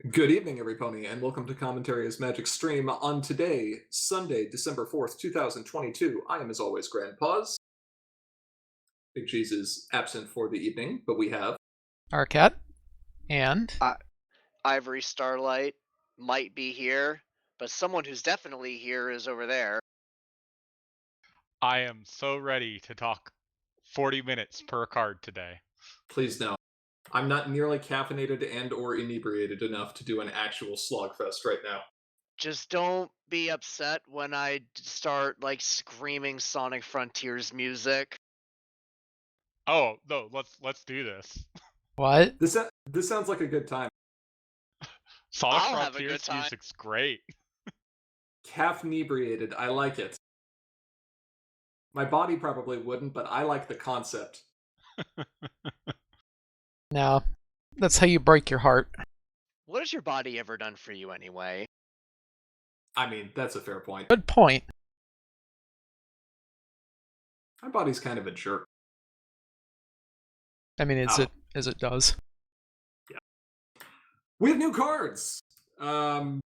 Good evening, everypony, and welcome to Commentary as Magic Stream. On today, Sunday, December 4th, 2022, I am as always Grandpaws. Big Cheese is absent for the evening, but we have Arcat, and Ivory Starlight might be here, but someone who's definitely here is over there. I am so ready to talk 40 minutes per card today. Please no. I'm not nearly caffeinated and or inebriated enough to do an actual Slogfest right now. Just don't be upset when I start screaming Sonic Frontiers music. Oh no, let's do this. what? This sounds like a good time. Sonic I'll have a good Frontiers time. music's great. Caffeinebriated, I like it. My body probably wouldn't, but I like the concept. Now, that's how you break your heart. What has your body ever done for you anyway? I mean, that's a fair point. Good point. My body's kind of a jerk. I mean, as it does. Yeah. We have new cards. Not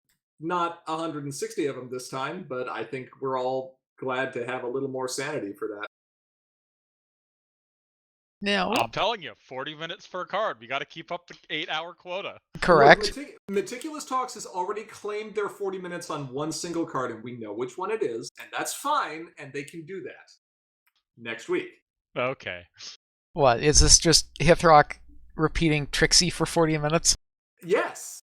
160 of them this time, but I think we're all glad to have a little more sanity for that. Now, I'm telling you, 40 minutes per card. We got to keep up the 8-hour quota. correct. Look, Meticulous Talks has already claimed their 40 minutes on one single card, and we know which one it is, and that's fine, and they can do that next week. Okay. What, is this just Hithrock repeating Trixie for 40 minutes? Yes.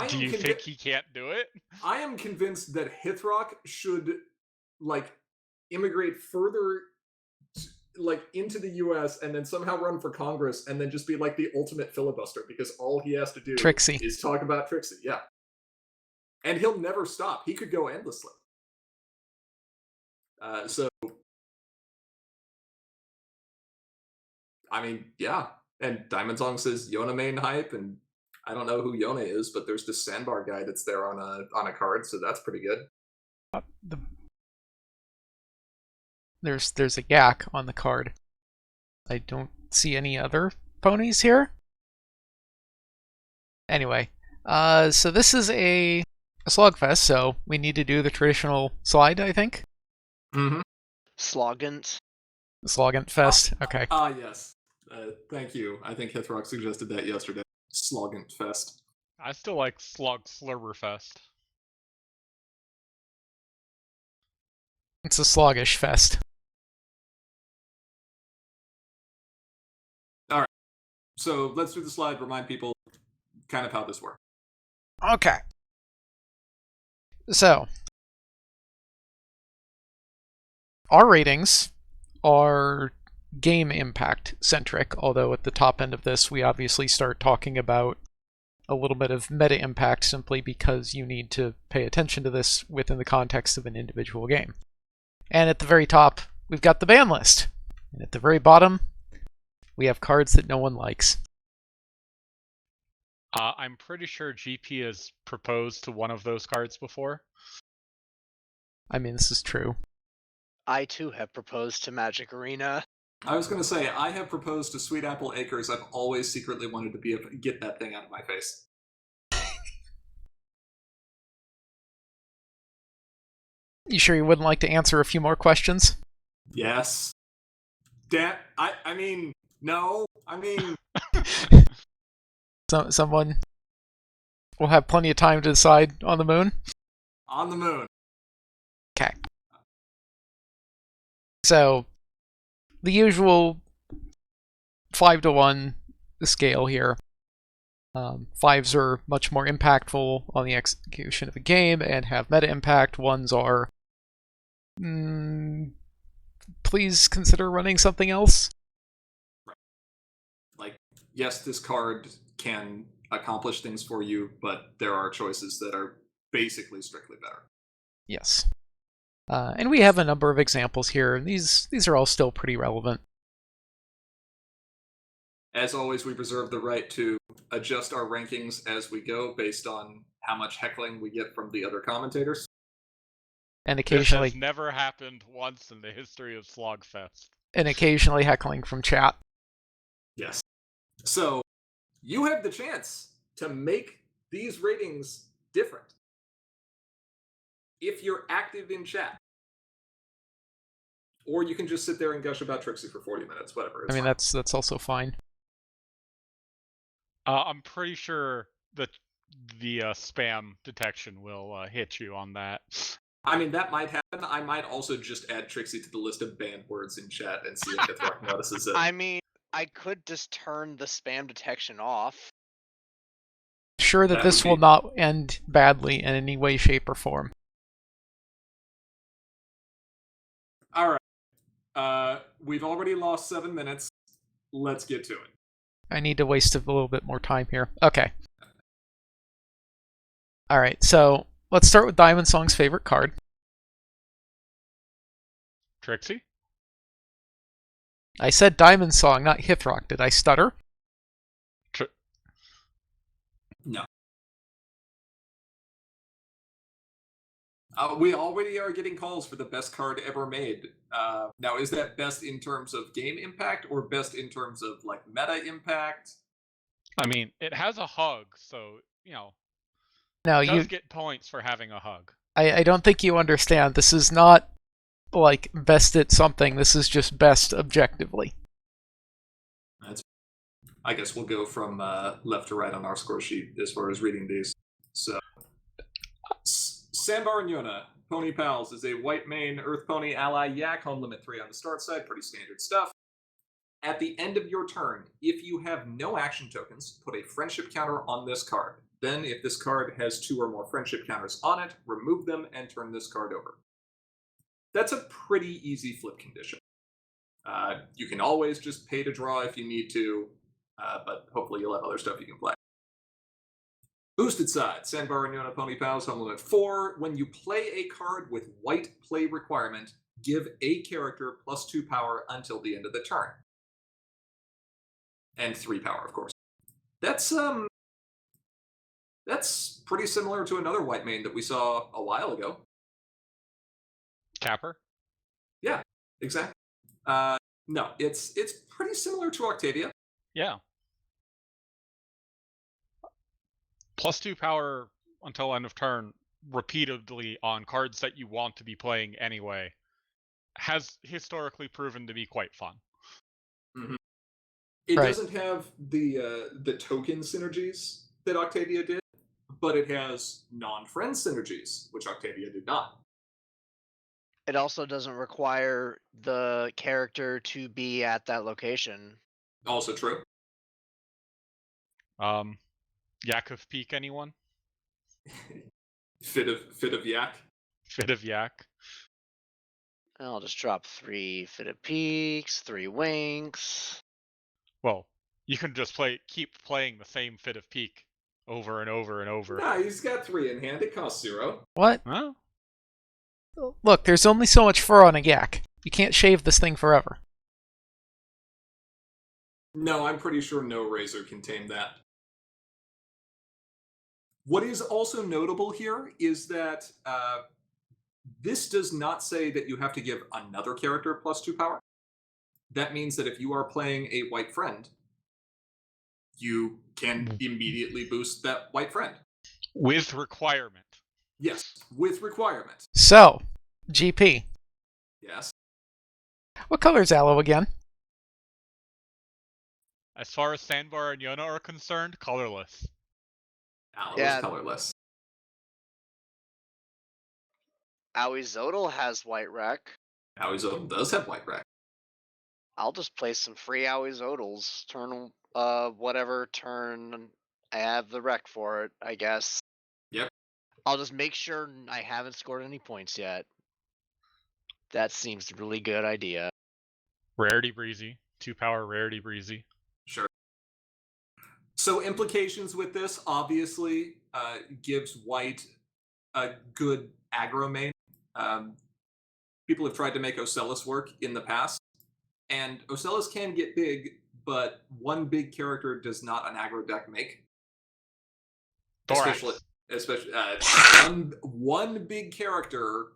Do you think he can't do it? I am convinced that Hithrock should, immigrate further into the US and then somehow run for Congress and then just be the ultimate filibuster because all he has to do Trixie. is talk about Trixie, yeah. And he'll never stop. He could go endlessly. I mean, yeah. And Diamond Song says Yona main hype, and I don't know who Yona is, but there's this sandbar guy that's there on a card, so that's pretty good. There's a yak on the card. I don't see any other ponies here. Anyway, so this is a Slogfest, so we need to do the traditional slide, I think. Mm-hmm. Slogant. Slogant Fest, okay. Yes. Thank you. I think Hithrock suggested that yesterday. Slogant Fest. I still like Slog Slurberfest. It's a sluggish fest. Alright. So let's do the slide, remind people kind of how this works. Okay. So, our ratings are game impact centric, although at the top end of this we obviously start talking about a little bit of meta impact simply because you need to pay attention to this within the context of an individual game. And at the very top, we've got the ban list. And at the very bottom, we have cards that no one likes. I'm pretty sure GP has proposed to one of those cards before. I mean, this is true. I too have proposed to Magic Arena. I was going to say, I have proposed to Sweet Apple Acres. I've always secretly wanted to be able to get that thing out of my face. You sure you wouldn't like to answer a few more questions? Yes. I mean, no. I mean... Someone will have plenty of time to decide on the moon? On the moon. Okay. So, the usual 5-to-1 scale here. 5s are much more impactful on the execution of a game and have meta impact. 1s are... please consider running something else. Right. Yes, this card can accomplish things for you, but there are choices that are basically strictly better. Yes. And we have a number of examples here. These are all still pretty relevant. As always, we reserve the right to adjust our rankings as we go based on how much heckling we get from the other commentators. And occasionally... This has never happened once in the history of Slogfest. And occasionally heckling from chat. Yes. So, you have the chance to make these ratings different. If you're active in chat. Or you can just sit there and gush about Trixie for 40 minutes, whatever. I mean, that's also fine. I'm pretty sure that the spam detection will hit you on that. I mean, that might happen. I might also just add Trixie to the list of banned words in chat and see if Hithrock notices it. I mean, I could just turn the spam detection off. Sure that this will not end badly in any way, shape, or form. All right. We've already lost 7 minutes. Let's get to it. I need to waste a little bit more time here. Okay. Alright, so let's start with Diamond Song's favorite card. Trixie? I said Diamond Song, not Hithrock. Did I stutter? No. We already are getting calls for the best card ever made. Now, is that best in terms of game impact or best in terms of like meta impact? I mean, it has a hug, so No, it you does get points for having a hug. I don't think you understand. This is not like best at something. This is just best objectively. I guess we'll go from left to right on our score sheet as far as reading these. So, Sandbar and Yona, Pony Pals, is a white mane Earth Pony ally yak, home limit 3 on the start side, pretty standard stuff. At the end of your turn, if you have no action tokens, put a friendship counter on this card. Then, if this card has 2 or more friendship counters on it, remove them and turn this card over. That's a pretty easy flip condition. You can always just pay to draw if you need to, but hopefully you'll have other stuff you can play. Boosted side, Sandbar and Yona Pony Pals, home limit 4. When you play a card with white play requirement, give a character +2 power until the end of the turn. And 3 power, of course. That's pretty similar to another white mane that we saw a while ago. Capper? Yeah, exactly. No, it's pretty similar to Octavia. Yeah. +2 power until end of turn repeatedly on cards that you want to be playing anyway has historically proven to be quite fun. Mm-hmm. It Right. doesn't have the token synergies that Octavia did, but it has non-friend synergies, which Octavia did not. It also doesn't require the character to be at that location. Also true. Yak of Peak, anyone? Fit of yak. Fit of Yak. I'll just drop 3 Fitted Peaks, 3 Winks. Well, you can just keep playing the same Fit of Peak over and over and over. Nah, he's got 3 in hand. It costs 0. What? Huh? Look, there's only so much fur on a yak. You can't shave this thing forever. No, I'm pretty sure no razor can tame that. What is also notable here is that this does not say that you have to give another character +2 power. That means that if you are playing a white friend, you can immediately boost that white friend. With requirement. Yes, with requirement. So, GP. Yes. What color is Aloe again? As far as Sandbar and Yona are concerned, colorless. Aloe Yeah. is colorless. Aoizodal has white rec. Aoizodal does have white rack. I'll just play some free Aoizodals. Turn whatever turn I have the rec for it, I guess. Yep. I'll just make sure I haven't scored any points yet. That seems a really good idea. Rarity Breezy. 2 power Rarity Breezy. Sure. So implications with this obviously gives white a good aggro main. People have tried to make Ocellus work in the past, and Ocellus can get big, but one big character does not an aggro deck make. Thorax. Especially one big character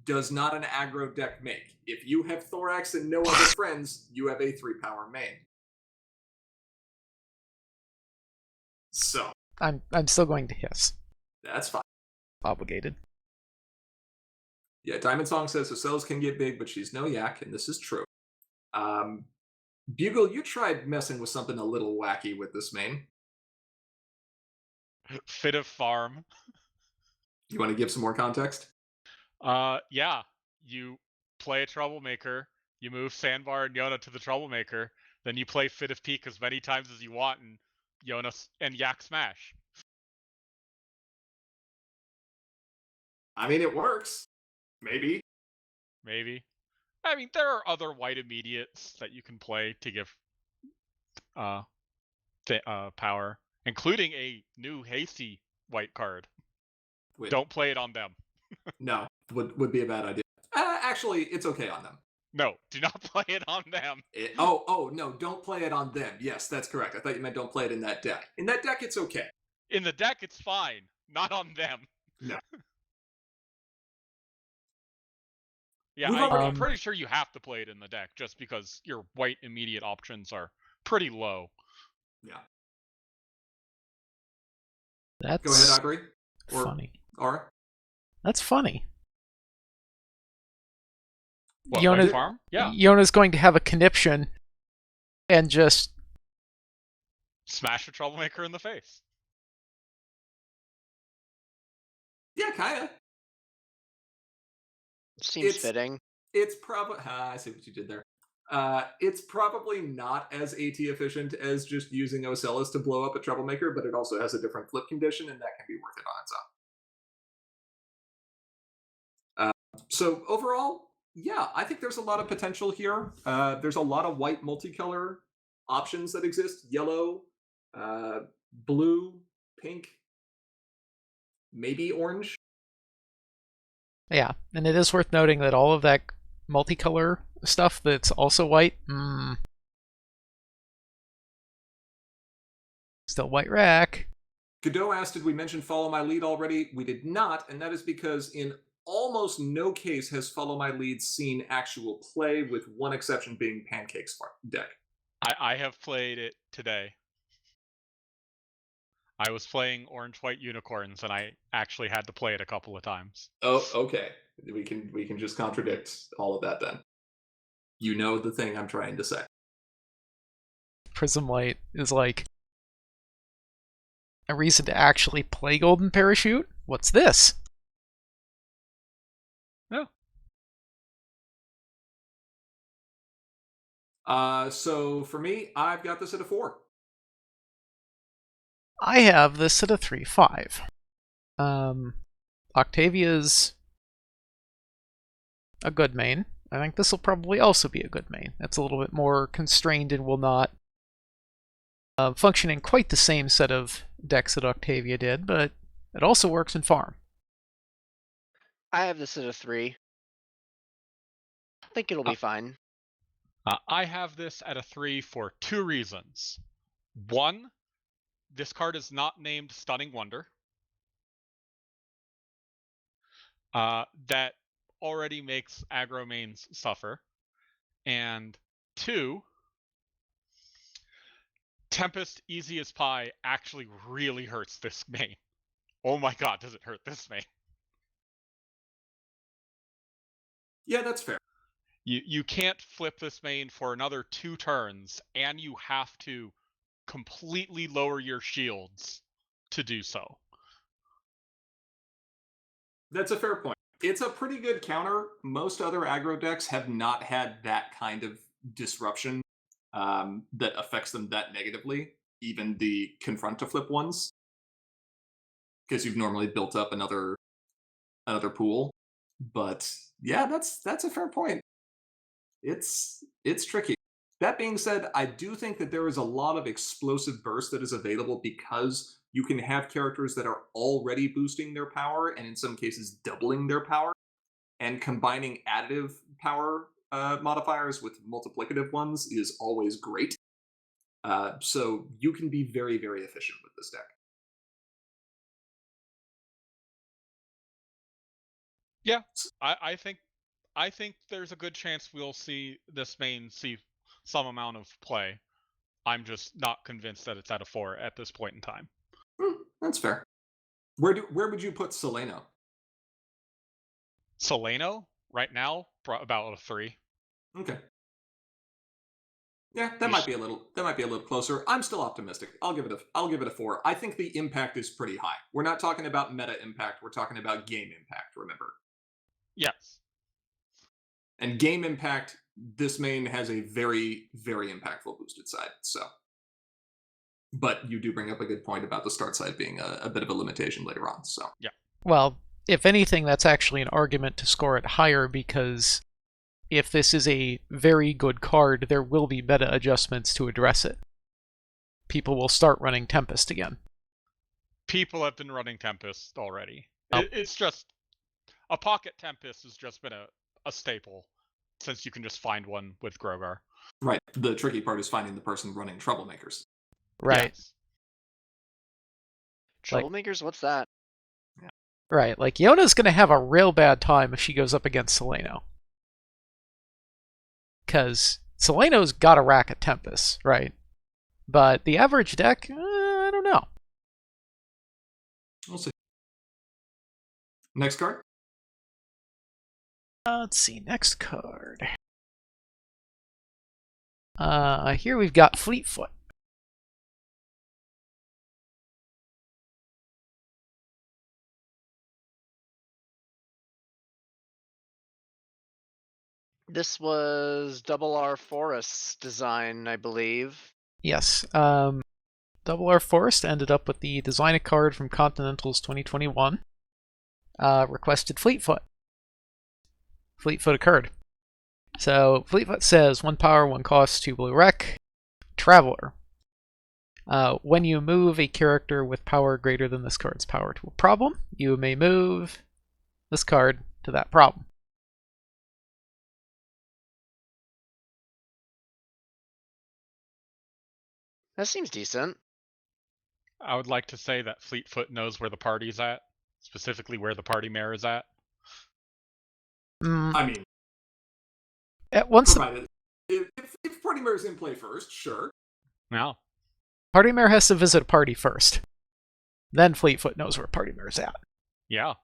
does not an aggro deck make. If you have Thorax and no other friends, you have a 3 power main. So I'm still going to hiss. That's fine. Obligated. Yeah, Diamond Song says Ocellas can get big, but she's no yak, and this is true. Bugle, you tried messing with something a little wacky with this main. Fit of Farm. You want to give some more context? Yeah. You play a Troublemaker, you move Sandbar and Yona to the Troublemaker, then you play Fit of Peak as many times as you want, and Yona and Yak smash. I mean, it works. Maybe. Maybe. I mean, there are other white immediates that you can play to give power, including a new hasty white card. Wait, Don't play it on them. no, would be a bad idea. Actually, it's okay on them. No, do not play it on them. Oh, no, don't play it on them. Yes, that's correct. I thought you meant don't play it in that deck. In that deck, it's okay. In the deck, it's fine. Not on them. No. Yeah, I'm pretty sure you have to play it in the deck just because your white immediate options are pretty low. Yeah. That's Go ahead, Ivory. Or funny. Aura. That's funny. What, Yona, White Farm? Yeah. Yona's going to have a conniption and just Smash a Troublemaker in the face. Yeah, kinda. Seems fitting. It's probably. I see what you did there. It's probably not as AT efficient as just using Ocellas to blow up a Troublemaker, but it also has a different flip condition, and that can be worth it on its own. So overall, yeah, I think there's a lot of potential here. There's a lot of white multicolor options that exist: yellow, blue, pink, maybe orange. Yeah, and it is worth noting that all of that multicolor stuff that's also white, still white rack. Godot asked, did we mention Follow My Lead already? We did not, and that is because in almost no case has Follow My Lead seen actual play, with one exception being Pancake's deck. I have played it today. I was playing Orange-White Unicorns, and I actually had to play it a couple of times. Oh, okay. We can just contradict all of that then. You know the thing I'm trying to say. Prism Light is like a reason to actually play Golden Parachute? What's this? No. So for me, I've got this at a 4. I have this at a 3-5. Octavia's a good main. I think this will probably also be a good main. That's a little bit more constrained and will not function in quite the same set of decks that Octavia did, but it also works in farm. I have this at a 3. I think it'll be fine. I have this at a 3 for 2 reasons. One, this card is not named Stunning Wonder. That already makes aggro mains suffer. And 2, Tempest Easy as Pie actually really hurts this main. Oh my god, does it hurt this main? Yeah, that's fair. You can't flip this main for another 2 turns, and you have to completely lower your shields to do so. That's a fair point. It's a pretty good counter. Most other aggro decks have not had that kind of disruption that affects them that negatively, even the confront to flip ones, because you've normally built up another pool. But yeah, that's a fair point. It's tricky. That being said, I do think that there is a lot of explosive burst that is available because you can have characters that are already boosting their power and in some cases doubling their power, and combining additive power modifiers with multiplicative ones is always great. So you can be very, very efficient with this deck. Yeah, I think there's a good chance we'll see this main see some amount of play. I'm just not convinced that it's at a 4 at this point in time. That's fair. Where would you put Seleno? Solano, right now, about a 3. Okay. Yeah, that You might sh- be a little closer. I'm still optimistic. I'll give it a 4. I think the impact is pretty high. We're not talking about meta impact, we're talking about game impact, remember. yes. And game impact, this main has a very, very impactful boosted side. So, but you do bring up a good point about the start side being a bit of a limitation later on. So, Well, if anything, that's actually an argument to score it higher because if this is a very good card, there will be meta adjustments to address it. People will start running Tempest again. People have been running Tempest already. Oh. It's just a pocket Tempest has just been a staple since you can just find one with Grogar. right. The tricky part is finding the person running troublemakers. Right. Yes. Troublemakers, what's that? Right. Like Yona's gonna have a real bad time if she goes up against Seleno. Because Seleno's got a rack of Tempest, right? But the average deck, I don't know. We'll see. Next card. Let's see, next card. Here we've got Fleetfoot. This was Double R Forest's design, I believe. Yes. Double R Forest ended up with the design a card from Continentals 2021. Requested Fleetfoot. Fleetfoot occurred. So Fleetfoot says 1 power, 1 cost, 2 blue rec. Traveler. When you move a character with power greater than this card's power to a problem, you may move this card to that problem. That seems decent. I would like to say that Fleetfoot knows where the party's at, specifically where the party mare is at. I mean, Once the provided if Party Mare is in play first, sure. Now, party mare has to visit a party first, then Fleetfoot knows where party mare's at. yeah.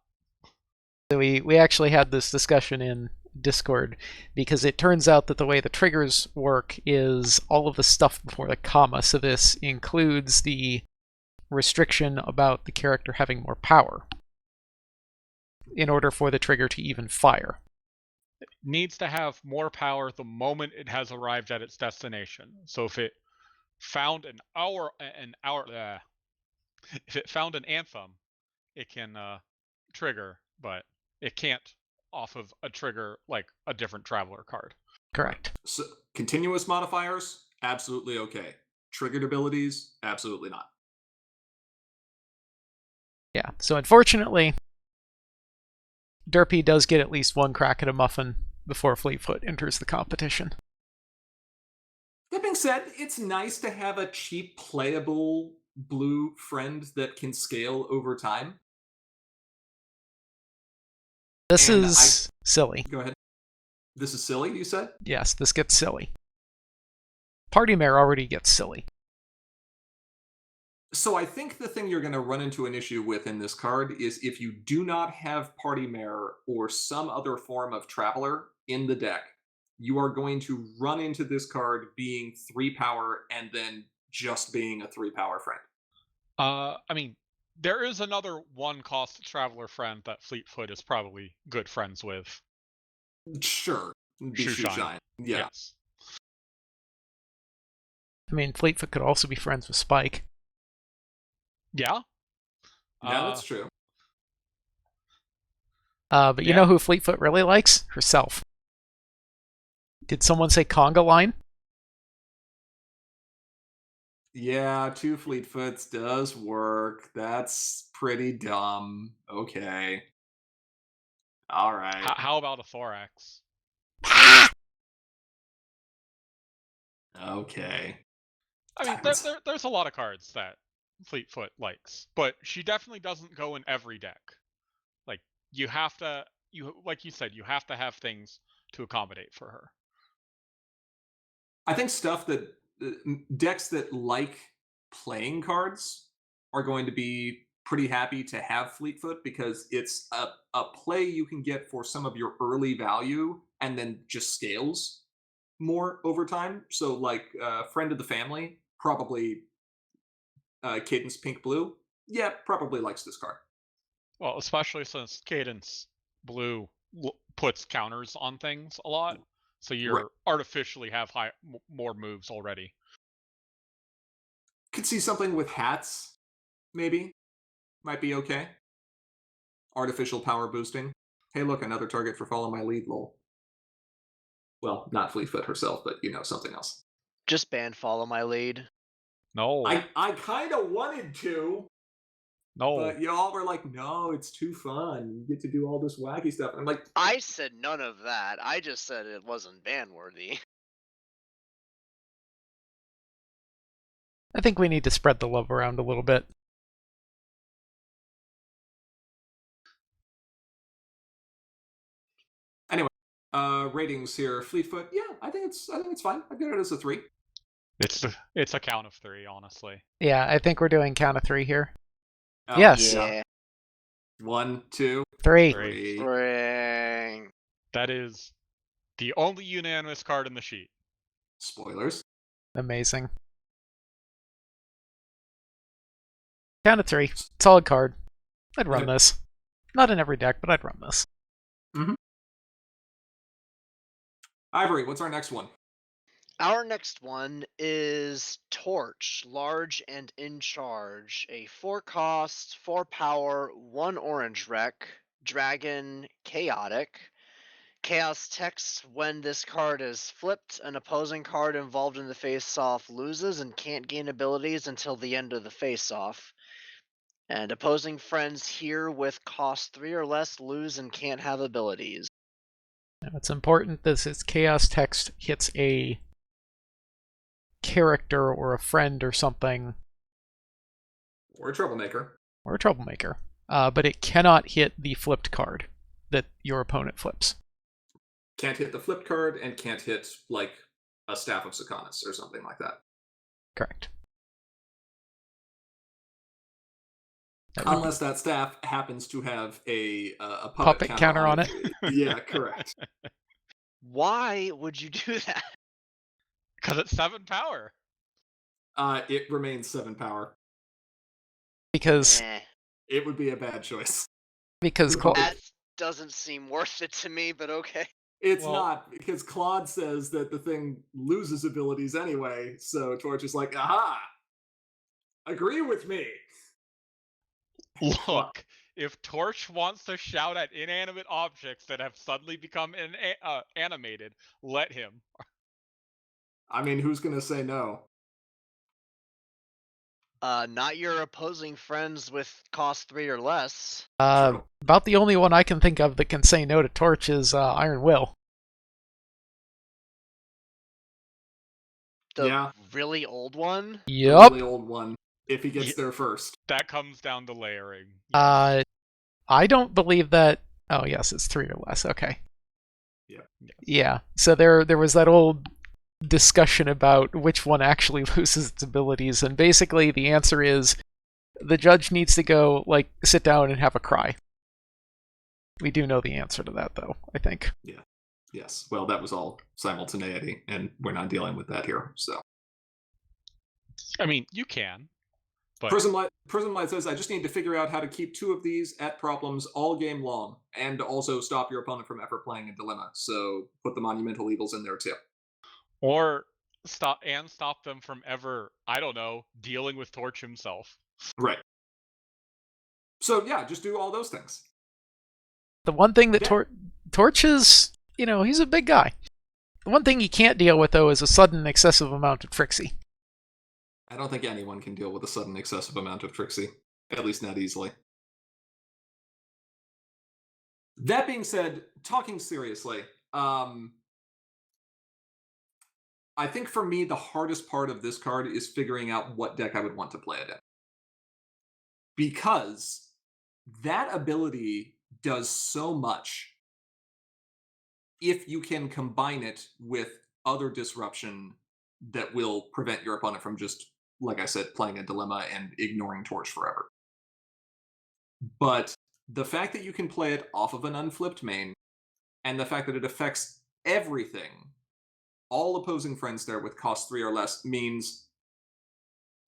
So we actually had this discussion in Discord because it turns out that the way the triggers work is all of the stuff before the comma. So this includes the restriction about the character having more power in order for the trigger to even fire. It needs to have more power the moment it has arrived at its destination. So if it found if it found an anthem, it can trigger, but it can't off of a trigger like a different traveler card. Correct. So, continuous modifiers, absolutely okay. Triggered abilities, absolutely not. Yeah, so unfortunately, Derpy does get at least one crack at a muffin before Fleetfoot enters the competition. That being said, it's nice to have a cheap, playable blue friend that can scale over time. This And is silly. Go ahead. This is silly, you said? Yes, this gets silly. Party Mare already gets silly. So I think the thing you're going to run into an issue with in this card is if you do not have Party Mare or some other form of Traveler in the deck, you are going to run into this card being 3 power and then just being a 3 power friend. I mean, there is another 1 cost traveler friend that Fleetfoot is probably good friends with. Sure. Be Shoeshine. Yeah. Yes. I mean, Fleetfoot could also be friends with Spike. Yeah. Yeah, that's true. But you Yeah. know who Fleetfoot really likes? Herself. Did someone say conga line? Yeah, 2 Fleetfoots does work. That's pretty dumb. Okay. All right. How about a thorax? Okay. I mean, there's a lot of cards that Fleetfoot likes, but she definitely doesn't go in every deck. Like you have to, like you said, you have to have things to accommodate for her. I think stuff that decks that like playing cards are going to be pretty happy to have Fleetfoot because it's a play you can get for some of your early value and then just scales more over time. So, like, friend of the family, probably Cadence Pink Blue. Yeah, probably likes this card. Well, especially since Cadence Blue puts counters on things a lot, so you're artificially have more moves already. Could see something with hats, maybe. Might be okay. Artificial power boosting. Hey, look, another target for follow my lead, lol. Well, not Fleetfoot herself, but something else. Just ban follow my lead. No, I kind of wanted to, no. but y'all were like, no, it's too fun. You get to do all this wacky stuff. And I'm like, I said none of that. I just said it wasn't ban worthy. I think we need to spread the love around a little bit. anyway, ratings here. Fleetfoot, yeah, I think it's fine. I get it as a 3. It's a count of 3, honestly. Yeah, I think we're doing count of 3 here. Oh, Yes. Yeah. 1, 2, 3. 3. Ring. That is the only unanimous card in the sheet. Spoilers. Amazing. Count of 3. Solid card. I'd run Okay. this. Not in every deck, but I'd run this. Ivory, what's our next one? Our next one is Torch, large and in charge. A 4 cost, 4 power, 1 orange wreck, dragon, chaotic. Chaos text: when this card is flipped, an opposing card involved in the face-off loses and can't gain abilities until the end of the face-off. And opposing friends here with cost 3 or less lose and can't have abilities. Now, it's important that its chaos text hits a character or a friend or something, Or a troublemaker. or a troublemaker, but it cannot hit the flipped card that your opponent flips. Can't hit the flipped card and can't hit, like, a Staff of Sakanis or something like that. Correct. Unless that staff happens to have a Puppet counter on it. Yeah, correct. Why would you do that? Because it's 7 power. It remains 7 power. Because Eh, It would be a bad choice. that doesn't seem worth it to me, but okay. It's Well- not, because Claude says that the thing loses abilities anyway, so Torch is like, aha! Agree with me! Look, if Torch wants to shout at inanimate objects that have suddenly become animated, let him. I mean, who's gonna say no? Not your opposing friends with cost 3 or less. True. about the only one I can think of that can say no to Torch is Iron Will. The Yeah. really old one? The Yup. really old one, if he gets Ye- there first. That comes down to layering. I don't believe that. Oh yes, it's 3 or less. Okay. Yeah. Yeah. So there was that old discussion about which one actually loses its abilities, and basically the answer is the judge needs to go sit down and have a cry. We do know the answer to that, though, I think. Yes. Well, that was all simultaneity, and we're not dealing with that here. So I mean, you can. But Prism Light says, I just need to figure out how to keep 2 of these at problems all game long, and also stop your opponent from ever playing a dilemma. So put the Monumental Evils in there too. or stop them from ever, I don't know, dealing with Torch himself. Right. So yeah, just do all those things. The one thing that Yeah. Torch is, he's a big guy. The one thing he can't deal with, though, is a sudden excessive amount of Trixie. I don't think anyone can deal with a sudden excessive amount of Trixie, at least not easily. That being said, talking seriously, I think for me, the hardest part of this card is figuring out what deck I would want to play it in. Because that ability does so much if you can combine it with other disruption that will prevent your opponent from just, like I said, playing a dilemma and ignoring Torch forever. But the fact that you can play it off of an unflipped main, and the fact that it affects everything, all opposing friends there with cost 3 or less, means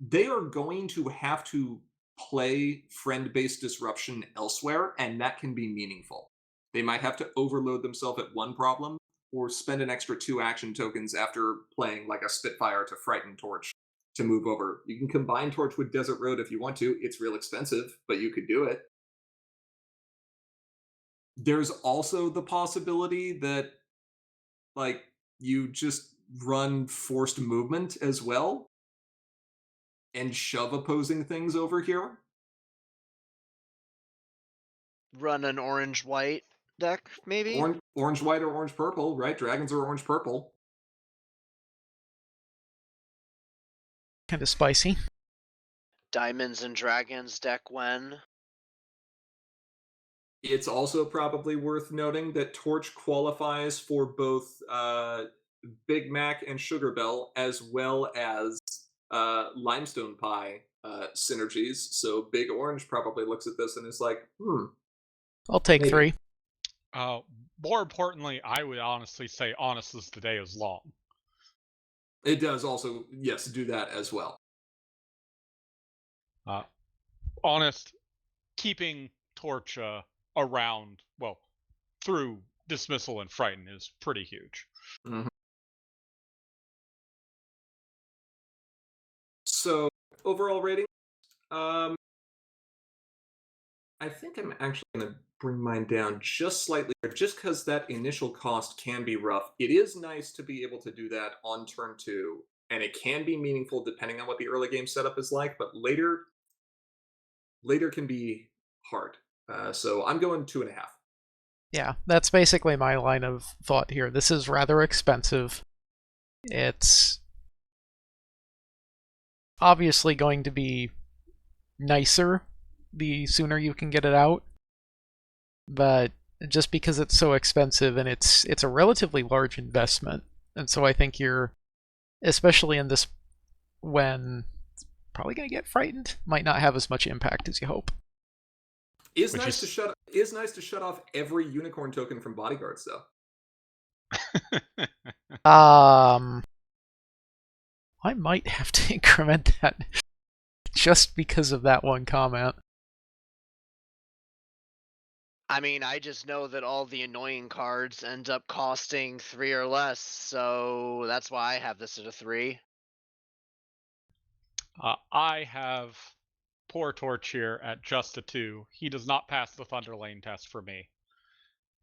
they are going to have to play friend-based disruption elsewhere, and that can be meaningful. They might have to overload themselves at one problem, or spend an extra 2 action tokens after playing like a Spitfire to frighten Torch to move over. You can combine Torch with Desert Road if you want to. It's real expensive, but you could do it. There's also the possibility that like you just run forced movement as well and shove opposing things over here. Run an orange-white deck, maybe? Orange white or orange purple, right? Dragons are orange purple. Kind of spicy. Diamonds and dragons deck when? It's also probably worth noting that Torch qualifies for both Big Mac and Sugar Bell, as well as Limestone Pie synergies. So Big Orange probably looks at this and is like, I'll take maybe. 3. More importantly, I would honestly say honest as the day is long. It does also, yes, do that as well. Honest, keeping Torch around, well, through Dismissal and Frighten is pretty huge. Mm-hmm. So overall rating, I think I'm actually going to bring mine down just slightly, just because that initial cost can be rough. It is nice to be able to do that on turn 2, and it can be meaningful depending on what the early game setup is like, but later can be hard. So I'm going 2.5. Yeah, that's basically my line of thought here. This is rather expensive. It's obviously going to be nicer the sooner you can get it out, but just because it's so expensive and it's a relatively large investment, and so I think you're, especially in this when it's probably going to get frightened, might not have as much impact as you hope. Is nice to shut off every unicorn token from bodyguards though. I might have to increment that just because of that one comment. I mean, I just know that all the annoying cards end up costing 3 or less, so that's why I have this at a 3. I have poor Torch here at just a 2. He does not pass the Thunder Lane test for me.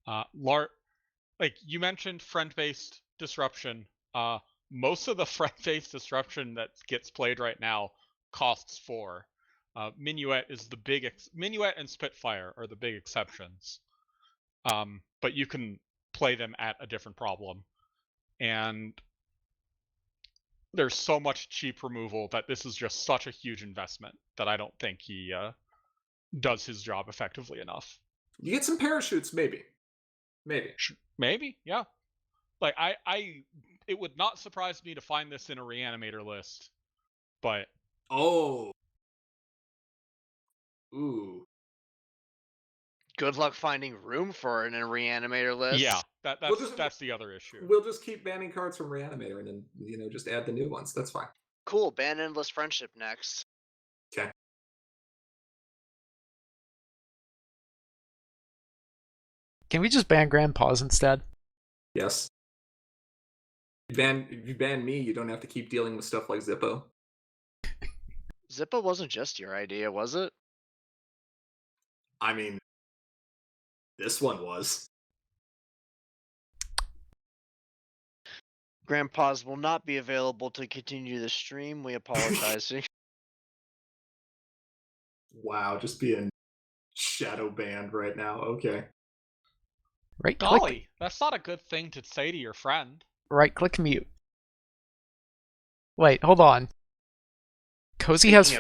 Like you mentioned, friend-based disruption. Most of the friend-based disruption that gets played right now costs 4. Minuet is the big Minuet and Spitfire are the big exceptions. But you can play them at a different problem, and there's so much cheap removal that this is just such a huge investment that I don't think he does his job effectively enough. You get some parachutes, maybe, yeah. Like it would not surprise me to find this in a reanimator list, but ooh. Good luck finding room for it in a reanimator list. Yeah, that's the other issue. We'll just keep banning cards from reanimator and then just add the new ones. That's fine. Cool, ban Endless Friendship next. Okay. Can we just ban Grandpaws instead? Yes. If you ban me, you don't have to keep dealing with stuff like Zippo. Zippo wasn't just your idea, was it? I mean, this one was. Grandpa's will not be available to continue the stream. We apologize. Wow, just being shadow banned right now. Okay. Right Golly, click. that's not a good thing to say to your friend. Right click mute. Wait, hold on. Cozy has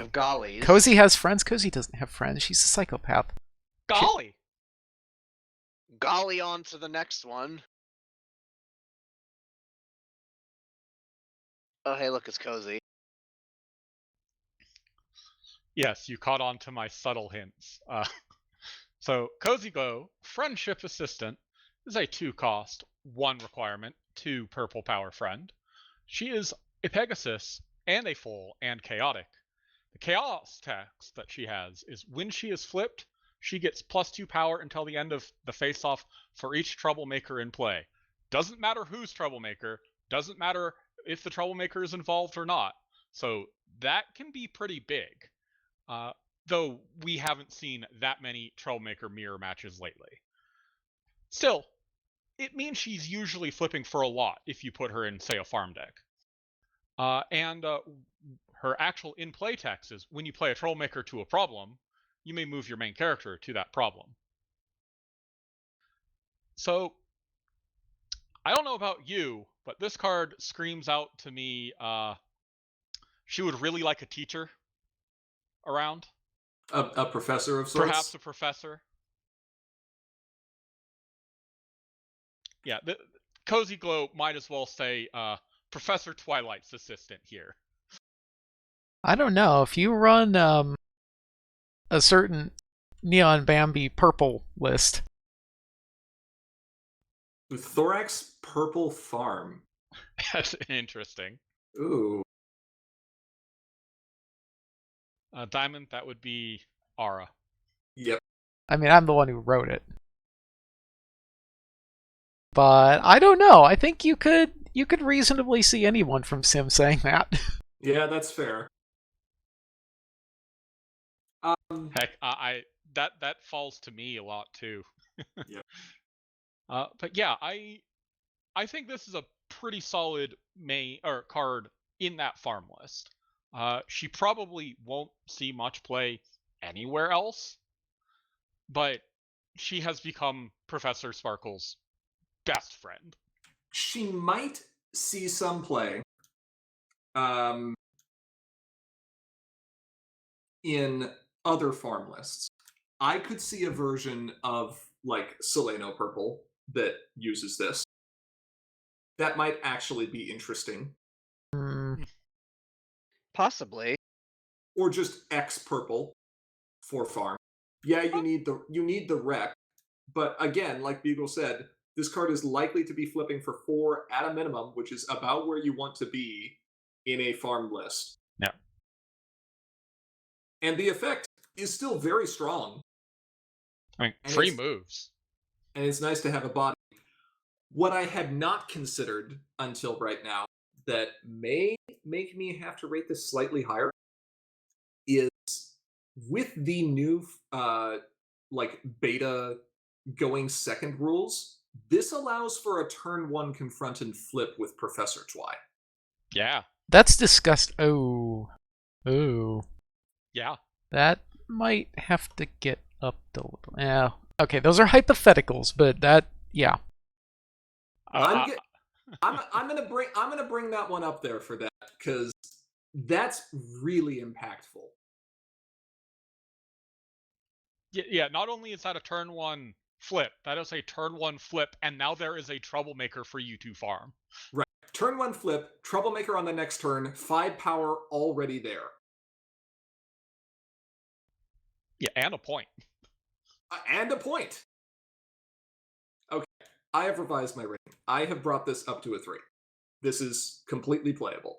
friends. Cozy doesn't have friends. She's a psychopath. Golly. Golly on to the next one. Oh, hey, look, it's Cozy. Yes, you caught on to my subtle hints. So Cozy Glow, Friendship Assistant, is a 2-cost, 1 requirement, 2 purple power friend. She is a Pegasus and a full and chaotic. The chaos tax that she has is when she is flipped, she gets +2 power until the end of the face-off for each troublemaker in play. Doesn't matter who's troublemaker, doesn't matter if the troublemaker is involved or not. So that can be pretty big. Though we haven't seen that many troublemaker mirror matches lately. Still, it means she's usually flipping for a lot if you put her in, say, a farm deck. And her actual in-play text is, when you play a troublemaker to a problem, you may move your main character to that problem. So, I don't know about you, but this card screams out to me, she would really like a teacher around. A professor of sorts? Perhaps a professor. Yeah, the Cozy Glow might as well say Professor Twilight's assistant here. I don't know. If you run a certain Neon Bambi purple list. Thorax Purple Farm. That's interesting. Ooh. Diamond, that would be Aura. Yep. I mean, I'm the one who wrote it. But I don't know. I think you could reasonably see anyone from Sim saying that. Yeah, that's fair. Heck, that falls to me a lot too. Yep. But yeah, I think this is a pretty solid card in that farm list. She probably won't see much play anywhere else, but she has become Professor Sparkle's best friend. She might see some play in other farm lists. I could see a version of like Seleno Purple that uses this. That might actually be interesting. Possibly. Or just X Purple for farm. Yeah, you need the rec, but again, like Beagle said, this card is likely to be flipping for 4 at a minimum, which is about where you want to be in a farm list. Yeah. And the effect is still very strong. I mean, And free moves. And it's nice to have a body. What I had not considered until right now that may make me have to rate this slightly higher is with the new like beta going second rules, this allows for a turn 1 confront and flip with Professor Twy. Yeah. That's Oh. Yeah. That might have to get up a little. Yeah. Okay, those are hypotheticals, but that, yeah. I'm gonna bring that one up there for that, because that's really impactful. Yeah, not only is that a turn 1 flip, that is a turn 1 flip, and now there is a troublemaker for you to farm. Right. Turn 1 flip, troublemaker on the next turn, 5 power already there. Yeah, and a point. And a point. Okay, I have revised my rating. I have brought this up to a 3. This is completely playable.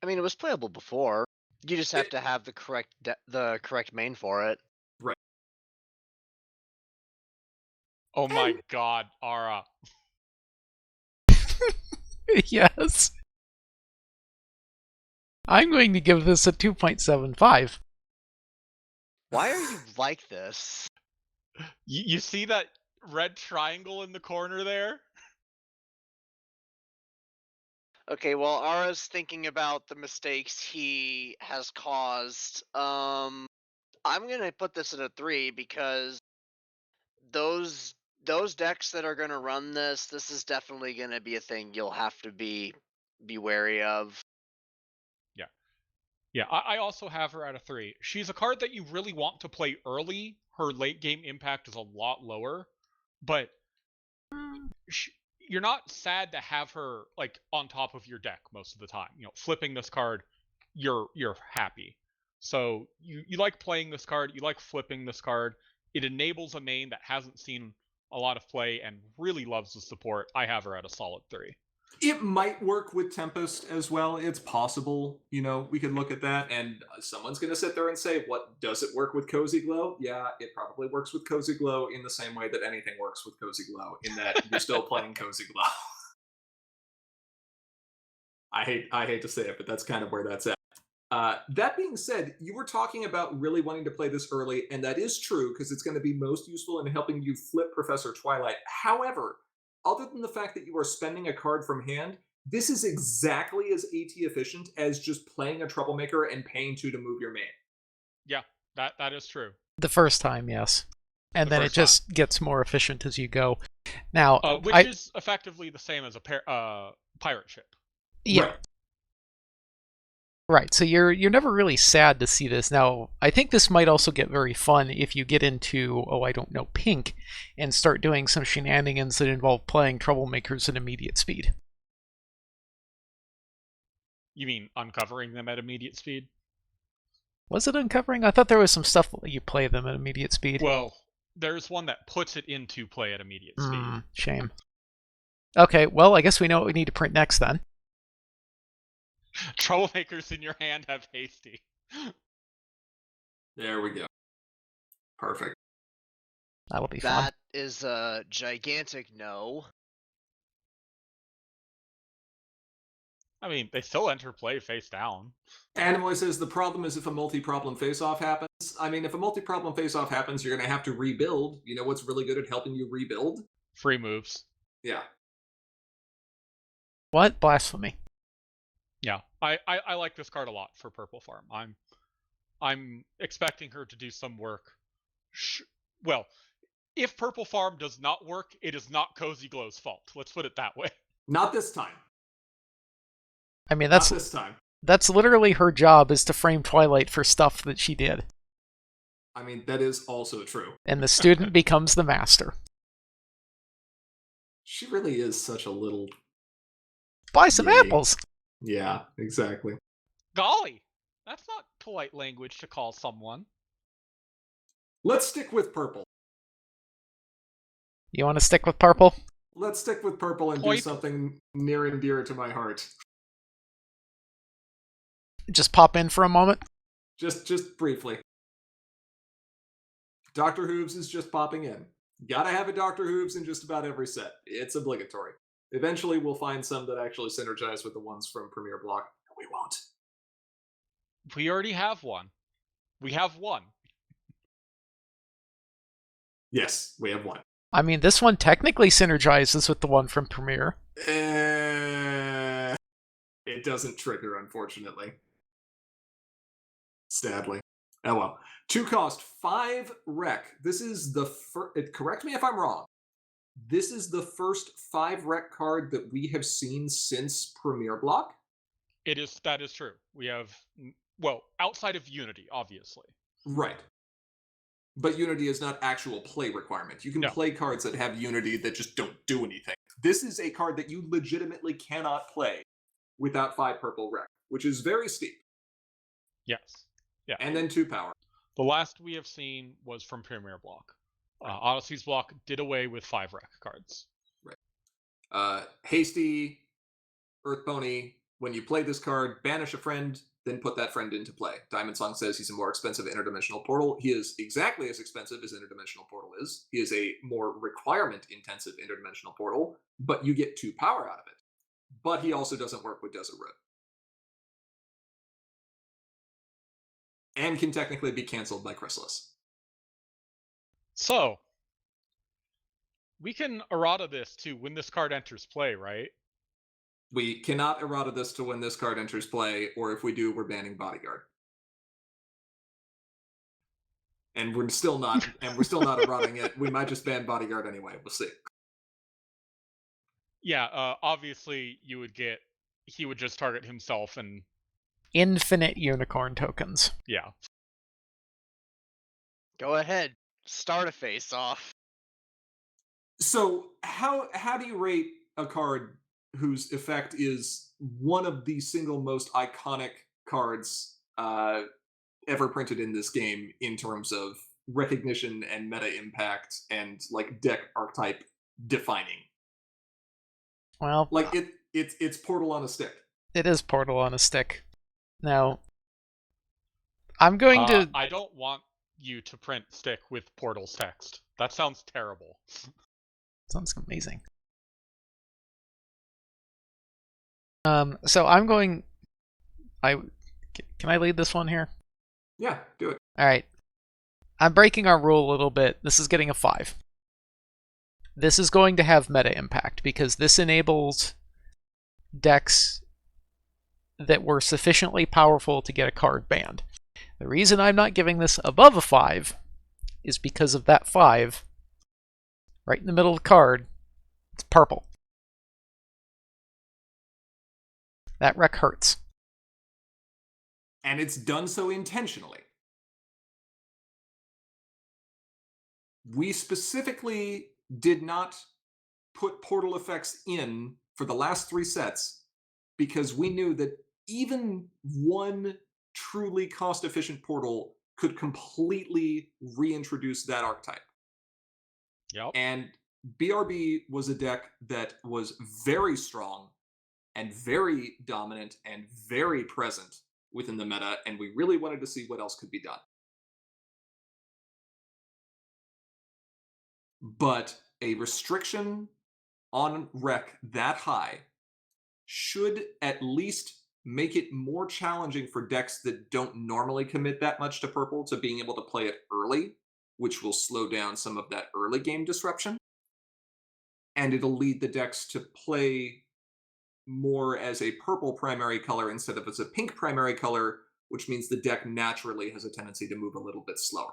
I mean, it was playable before. You just have to have the correct main for it. Right. Oh my god, Aura. Yes. I'm going to give this a 2.75. Why are you like this? You see that red triangle in the corner there? Okay, well, Ara's thinking about the mistakes he has caused. I'm gonna put this at a 3 because those decks that are gonna run this is definitely gonna be a thing you'll have to be wary of. Yeah, I also have her at a 3. She's a card that you really want to play early. Her late game impact is a lot lower, but you're not sad to have her like on top of your deck most of the time. You know, flipping this card, you're happy. So you like playing this card, you like flipping this card. It enables a main that hasn't seen a lot of play and really loves the support. I have her at a solid 3. It might work with Tempest as well. It's possible. We could look at that, and someone's going to sit there and say, what, does it work with Cozy Glow? Yeah, it probably works with Cozy Glow in the same way that anything works with Cozy Glow, in that you're still playing Cozy Glow. I hate to say it, but that's kind of where that's at. That being said, you were talking about really wanting to play this early, and that is true because it's going to be most useful in helping you flip Professor Twilight. However, other than the fact that you are spending a card from hand, this is exactly as AT efficient as just playing a Troublemaker and paying 2 to move your main. Yeah, that is true. The first time, yes. And The then it first time. just gets more efficient as you go. Now, Which is effectively the same as a pirate ship. yeah. Right, so you're never really sad to see this. Now, I think this might also get very fun if you get into, I don't know, pink, and start doing some shenanigans that involve playing Troublemakers at immediate speed. You mean uncovering them at immediate speed? Was it uncovering? I thought there was some stuff that you play them at immediate speed. Well, there's one that puts it into play at immediate speed. Shame. Okay, well, I guess we know what we need to print next then. Troublemakers in your hand have hasty. There we go. Perfect. That'll be fun. That is a gigantic no. I mean, they still enter play face down. Animoy says the problem is if a multi-problem face-off happens. I mean, if a multi-problem face-off happens, you're going to have to rebuild. You know what's really good at helping you rebuild? Free moves. Yeah. What? Blasphemy. Yeah, I like this card a lot for Purple Farm. I'm expecting her to do some work. Well, if Purple Farm does not work, it is not Cozy Glow's fault. Let's put it that way. Not this time. I mean, Not this time. That's literally her job, is to frame Twilight for stuff that she did. I mean, that is also true. And the student becomes the master. She really is such a little... Buy some apples! Yeah, exactly. Golly! That's not polite language to call someone. Let's stick with purple. You want to stick with purple? Let's stick with purple and do something near and dear to my heart. Just pop in for a moment? Just briefly. Dr. Hooves is just popping in. Gotta have a Dr. Hooves in just about every set. It's obligatory. Eventually we'll find some that actually synergize with the ones from Premier Block. No, we won't. We already have one. We have one. Yes, we have one. I mean, this one technically synergizes with the one from Premier. It doesn't trigger, unfortunately. Sadly. Oh well. 2 cost, 5 rec. This is the first... Correct me if I'm wrong. This is the first 5 rec card that we have seen since Premier Block? That is true. We have... Well, outside of Unity, obviously. Right. But Unity is not actual play requirement. You can play cards that have Unity that just don't do anything. This is a card that you legitimately cannot play without 5 purple rec, which is very steep. Yes. Yeah. And then 2 power. The last we have seen was from Premier Block. Odyssey's Block did away with 5 rec cards. Right. Hasty, Earth Pony, when you play this card, banish a friend, then put that friend into play. Diamond Song says he's a more expensive interdimensional portal. He is exactly as expensive as interdimensional portal is. He is a more requirement-intensive interdimensional portal, but you get 2 power out of it. But he also doesn't work with Desert Road. And can technically be canceled by Chrysalis. So, we can errata this to when this card enters play, right? We cannot errata this to when this card enters play, or if we do, we're banning Bodyguard. And we're still not errating it. We might just ban Bodyguard anyway. We'll see. Yeah, obviously he would just target himself and... Infinite unicorn tokens. Yeah. Go ahead. Start a face-off. So, how do you rate a card whose effect is one of the single most iconic cards ever printed in this game in terms of recognition and meta impact and like deck archetype defining. Well, Like it's Portal on a stick. it is Portal on a stick. Now, I'm going to. I don't want you to print stick with Portal's text. That sounds terrible. Sounds amazing. So I'm going. Can I lead this one here? Yeah, do it. All right. I'm breaking our rule a little bit. This is getting a 5. This is going to have meta impact because this enables decks that were sufficiently powerful to get a card banned. The reason I'm not giving this above a 5 is because of that 5 right in the middle of the card. It's purple. That wreck hurts. And it's done so intentionally. We specifically did not put portal effects in for the last 3 sets because we knew that even one truly cost-efficient portal could completely reintroduce that archetype. Yep. And BRB was a deck that was very strong and very dominant and very present within the meta, and we really wanted to see what else could be done. But a restriction on rec that high should at least make it more challenging for decks that don't normally commit that much to purple to being able to play it early, which will slow down some of that early game disruption. And it'll lead the decks to play more as a purple primary color instead of as a pink primary color, which means the deck naturally has a tendency to move a little bit slower.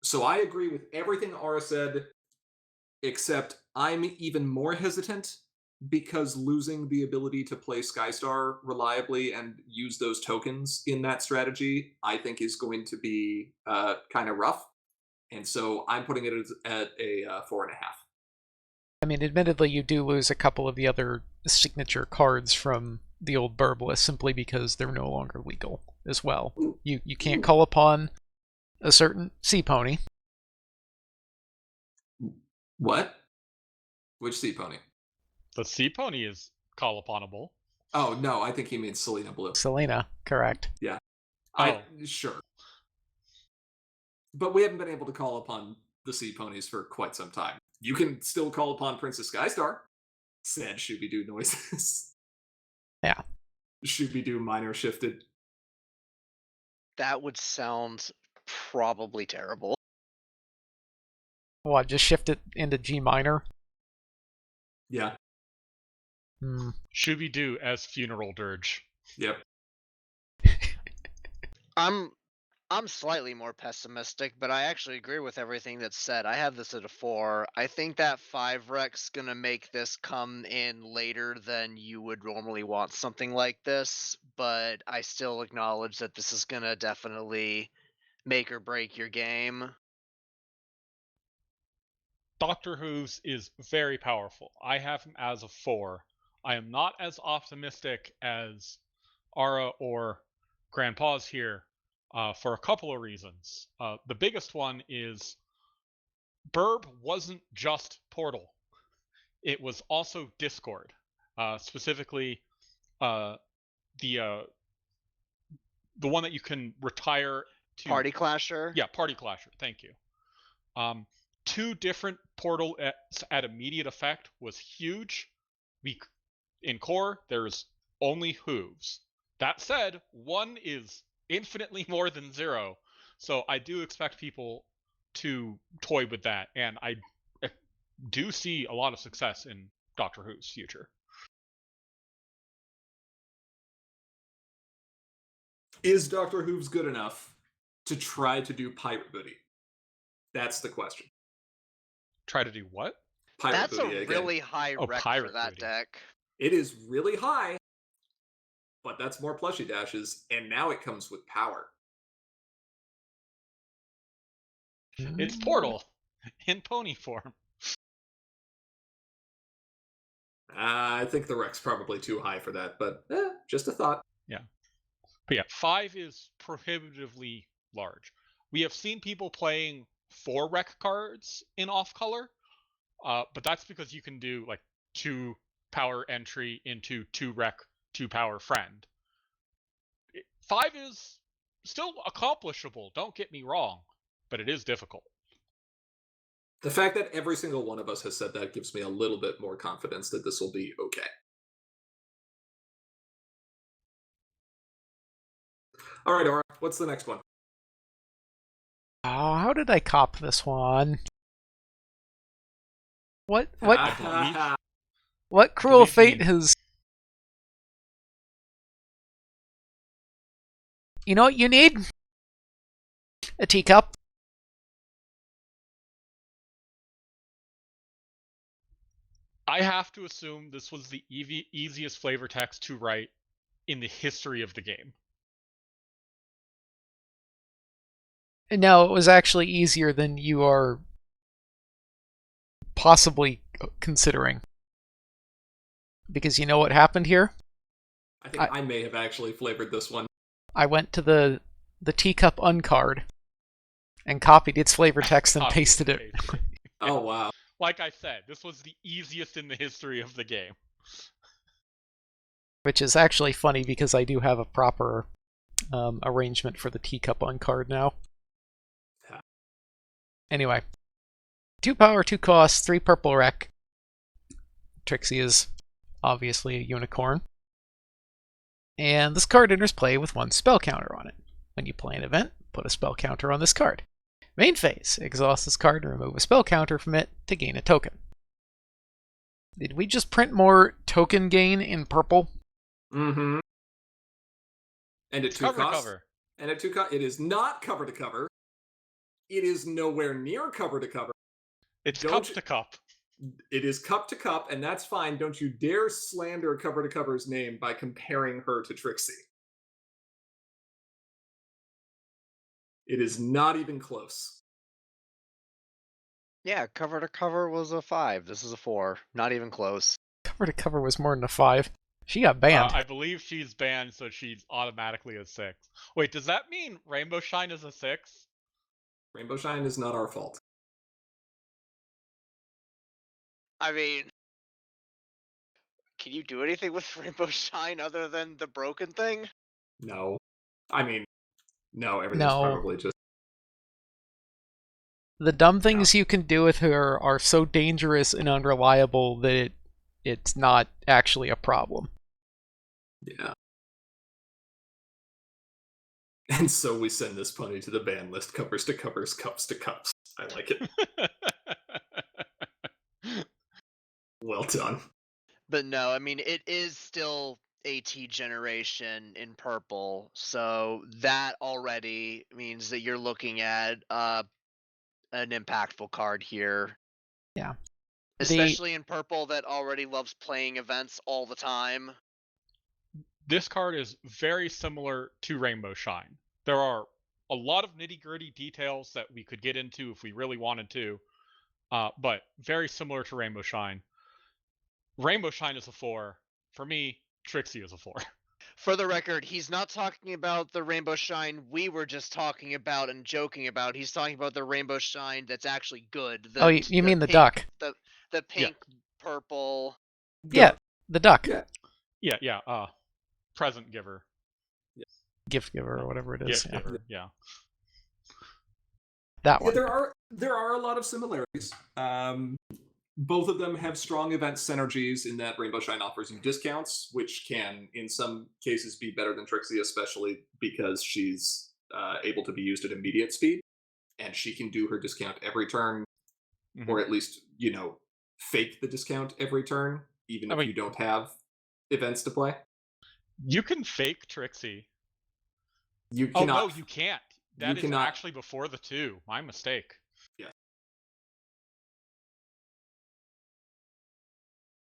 So I agree with everything Aura said, except I'm even more hesitant because losing the ability to play Skystar reliably and use those tokens in that strategy, I think is going to be kind of rough. And so I'm putting it at a 4.5. I mean, admittedly, you do lose a couple of the other signature cards from the old Burb simply because they're no longer legal as well. You can't call upon a certain sea pony. What? Which sea pony? The sea pony is call uponable. Oh, no, I think he means Selena Blue. Selena, correct. Yeah. Oh. Sure. But we haven't been able to call upon the sea ponies for quite some time. You can still call upon Princess Skystar. Sad Shooby-Doo noises. Yeah. Shooby-Doo minor shifted. That would sound probably terrible. What, just shift it into G minor? Yeah. Shooby-Doo as funeral dirge. Yep. I'm slightly more pessimistic, but I actually agree with everything that's said. I have this at a 4. I think that 5 rec's gonna make this come in later than you would normally want something like this, but I still acknowledge that this is gonna definitely make or break your game. Doctor Who's is very powerful. I have him as a 4. I am not as optimistic as Ara or Grandpa's here for a couple of reasons. The biggest one is Burb wasn't just Portal. It was also Discord. Specifically, the one that you can retire to. Party Clasher? Yeah, Party Clasher. Thank you. 2 different portal at immediate effect was huge. In core, there's only hooves. That said, 1 is infinitely more than 0, so I do expect people to toy with that, and I do see a lot of success in Doctor Who's future. Is Doctor Who's good enough to try to do Pirate Booty? That's the question. Try to do what? Pirate That's Booty a again. really high rec for Pirate that Booty. deck. It is really high, but that's more plushie dashes, and now it comes with power. It's Portal in pony form. I think the rec's probably too high for that, but just a thought. But yeah, 5 is prohibitively large. We have seen people playing 4 rec cards in off color, but that's because you can do like 2 power entry into 2 rec, 2 power friend. 5 is still accomplishable, don't get me wrong, but it is difficult. The fact that every single one of us has said that gives me a little bit more confidence that this will be okay. All right, Aura, what's the next one? Oh, how did I cop this one? What cruel fate has... You know what you need? A teacup. I have to assume this was the easiest flavor text to write in the history of the game. No, it was actually easier than you are possibly considering. Because you know what happened here? I think I may have actually flavored this one. I went to the teacup uncard and copied its flavor text and pasted it. Oh, wow. Like I said, this was the easiest in the history of the game. Which is actually funny because I do have a proper arrangement for the teacup uncard now. Yeah. Anyway. 2 power, 2 cost, 3 purple rec. Trixie is obviously a unicorn. And this card enters play with 1 spell counter on it. When you play an event, put a spell counter on this card. Main phase, exhaust this card and remove a spell counter from it to gain a token. Did we just print more token gain in purple? Mm-hmm. And at 2 cover costs. Cover. And at 2 costs, it is not cover to cover. It is nowhere near cover to cover. It's cup to cup. It is cup to cup, and that's fine. Don't you dare slander cover to cover's name by comparing her to Trixie. It is not even close. Yeah, cover to cover was a 5. This is a 4. Not even close. Cover to cover was more than a 5. She got banned. I believe she's banned, so she's automatically a 6. Wait, does that mean Rainbow Shine is a 6? Rainbow Shine is not our fault. I mean, can you do anything with Rainbow Shine other than the broken thing? No. I mean, no, everything's probably just... The dumb things you can do with her are so dangerous and unreliable that it's not actually a problem. Yeah. And so we send this pony to the ban list, covers to covers, cups to cups. I like it. Well done. But no, I mean, it is still AT generation in purple, so that already means that you're looking at an impactful card here. Yeah. Especially in purple that already loves playing events all the time. This card is very similar to Rainbow Shine. There are a lot of nitty-gritty details that we could get into if we really wanted to, but very similar to Rainbow Shine. Rainbow Shine is a 4. For me, Trixie is a 4. For the record, he's not talking about the Rainbow Shine we were just talking about and joking about. He's talking about the Rainbow Shine that's actually good. You mean the pink, duck? The pink, purple. Yeah, the duck. Yeah. Present giver. Gift giver or whatever it is. Gift giver, yeah. That one. Yeah, there are a lot of similarities. Both of them have strong event synergies in that Rainbow Shine offers you discounts, which can, in some cases, be better than Trixie, especially because she's able to be used at immediate speed, and she can do her discount every turn, or at least, fake the discount every turn, even if you don't have events to play. You can fake Trixie. You cannot. Oh, no, you can't. That is actually before the 2. My mistake. Yeah.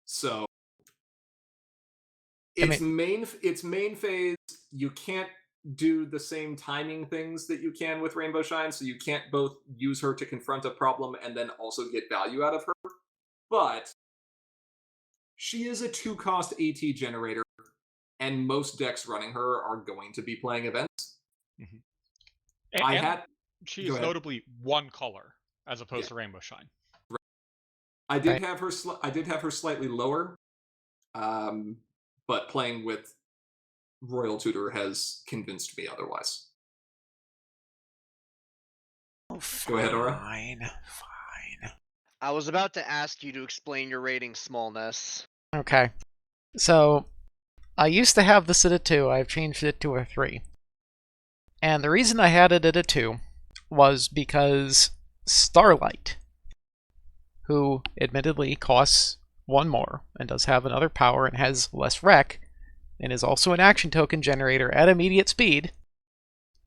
So its main phase, you can't do the same timing things that you can with Rainbow Shine, so you can't both use her to confront a problem and then also get value out of her. But she is a 2-cost AT generator and most decks running her are going to be playing events. Mhm. And she go is ahead. notably one color as opposed Yeah. to Rainbow Shine. I did Right. have her. I did have her slightly lower, but playing with Royal Tutor has convinced me otherwise. Oh, Go ahead, Aura. Fine. I was about to ask you to explain your rating smallness. Okay. So, I used to have this at a 2. I've changed it to a 3. And the reason I had it at a 2 was because Starlight, who admittedly costs 1 more and does have another power and has less rec, and is also an action token generator at immediate speed,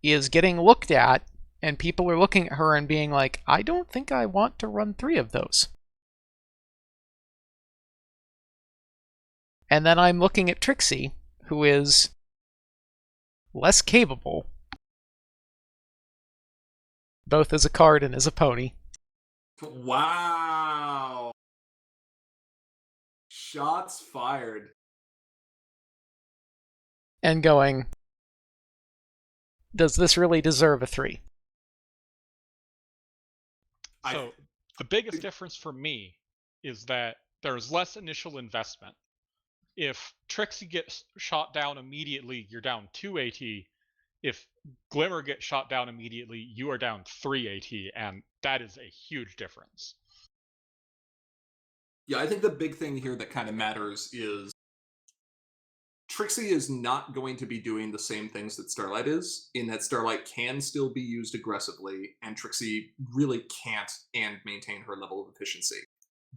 is getting looked at, and people are looking at her and being like, I don't think I want to run 3 of those. And then I'm looking at Trixie, who is less capable, both as a card and as a pony. Wow. Shots fired. And going, does this really deserve a 3? So the biggest difference for me is that there's less initial investment. If Trixie gets shot down immediately, you're down 2 AT. If Glimmer gets shot down immediately, you are down 3 AT, and that is a huge difference. Yeah, I think the big thing here that kind of matters is Trixie is not going to be doing the same things that Starlight is, in that Starlight can still be used aggressively, and Trixie really can't and maintain her level of efficiency.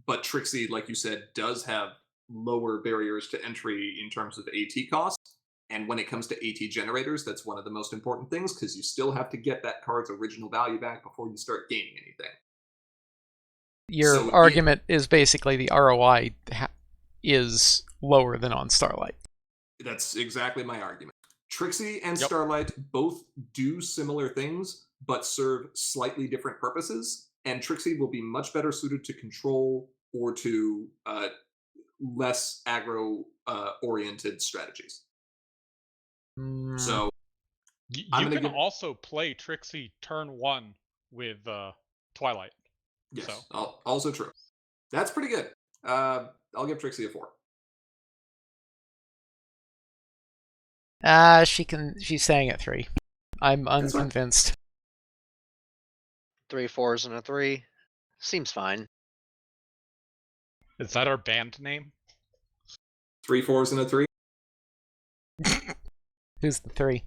But Trixie, like you said, does have lower barriers to entry in terms of AT cost. And when it comes to AT generators, that's one of the most important things, because you still have to get that card's original value back before you start gaining anything. Your argument is basically the ROI is lower than on Starlight. That's exactly my argument. Trixie and Starlight both do similar things, but serve slightly different purposes. And Trixie will be much better suited to control or to less aggro-oriented strategies. So you can also play Trixie turn 1 with Twilight. Yes, so. Also true. That's pretty good. I'll give Trixie a 4. She's staying at 3. I'm unconvinced. 3 4s and a 3. Seems fine. Is that our band name? 3 4s and a 3? Who's the 3?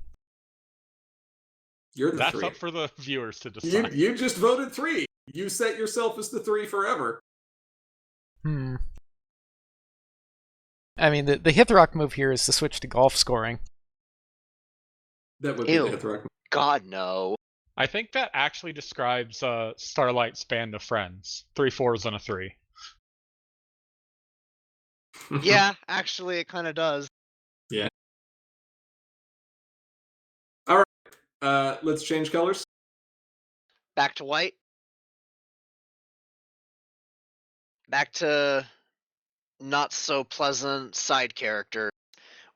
You're the That's 3. That's up for the viewers to decide. You just voted 3. You set yourself as the 3 forever. I mean, the Hithrock move here is to switch to golf scoring. That would be the Hithrock move. God, no. I think that actually describes Starlight's band of friends. 3 4s and a 3. Yeah, actually, it kind of does. Yeah. All right. Let's change colors. Back to white. Back to not so pleasant side character.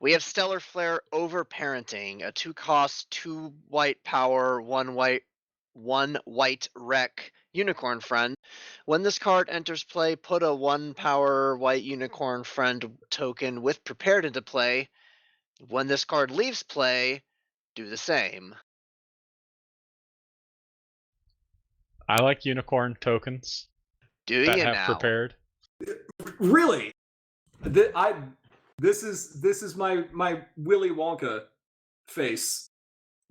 We have Stellar Flare Overparenting, a 2-cost, 2 white power, 1 white rec unicorn friend. When this card enters play, put a 1 power white unicorn friend token with prepared into play. When this card leaves play, do the same. I like unicorn tokens. Do that you have now? Prepared. Really? This is my Willy Wonka face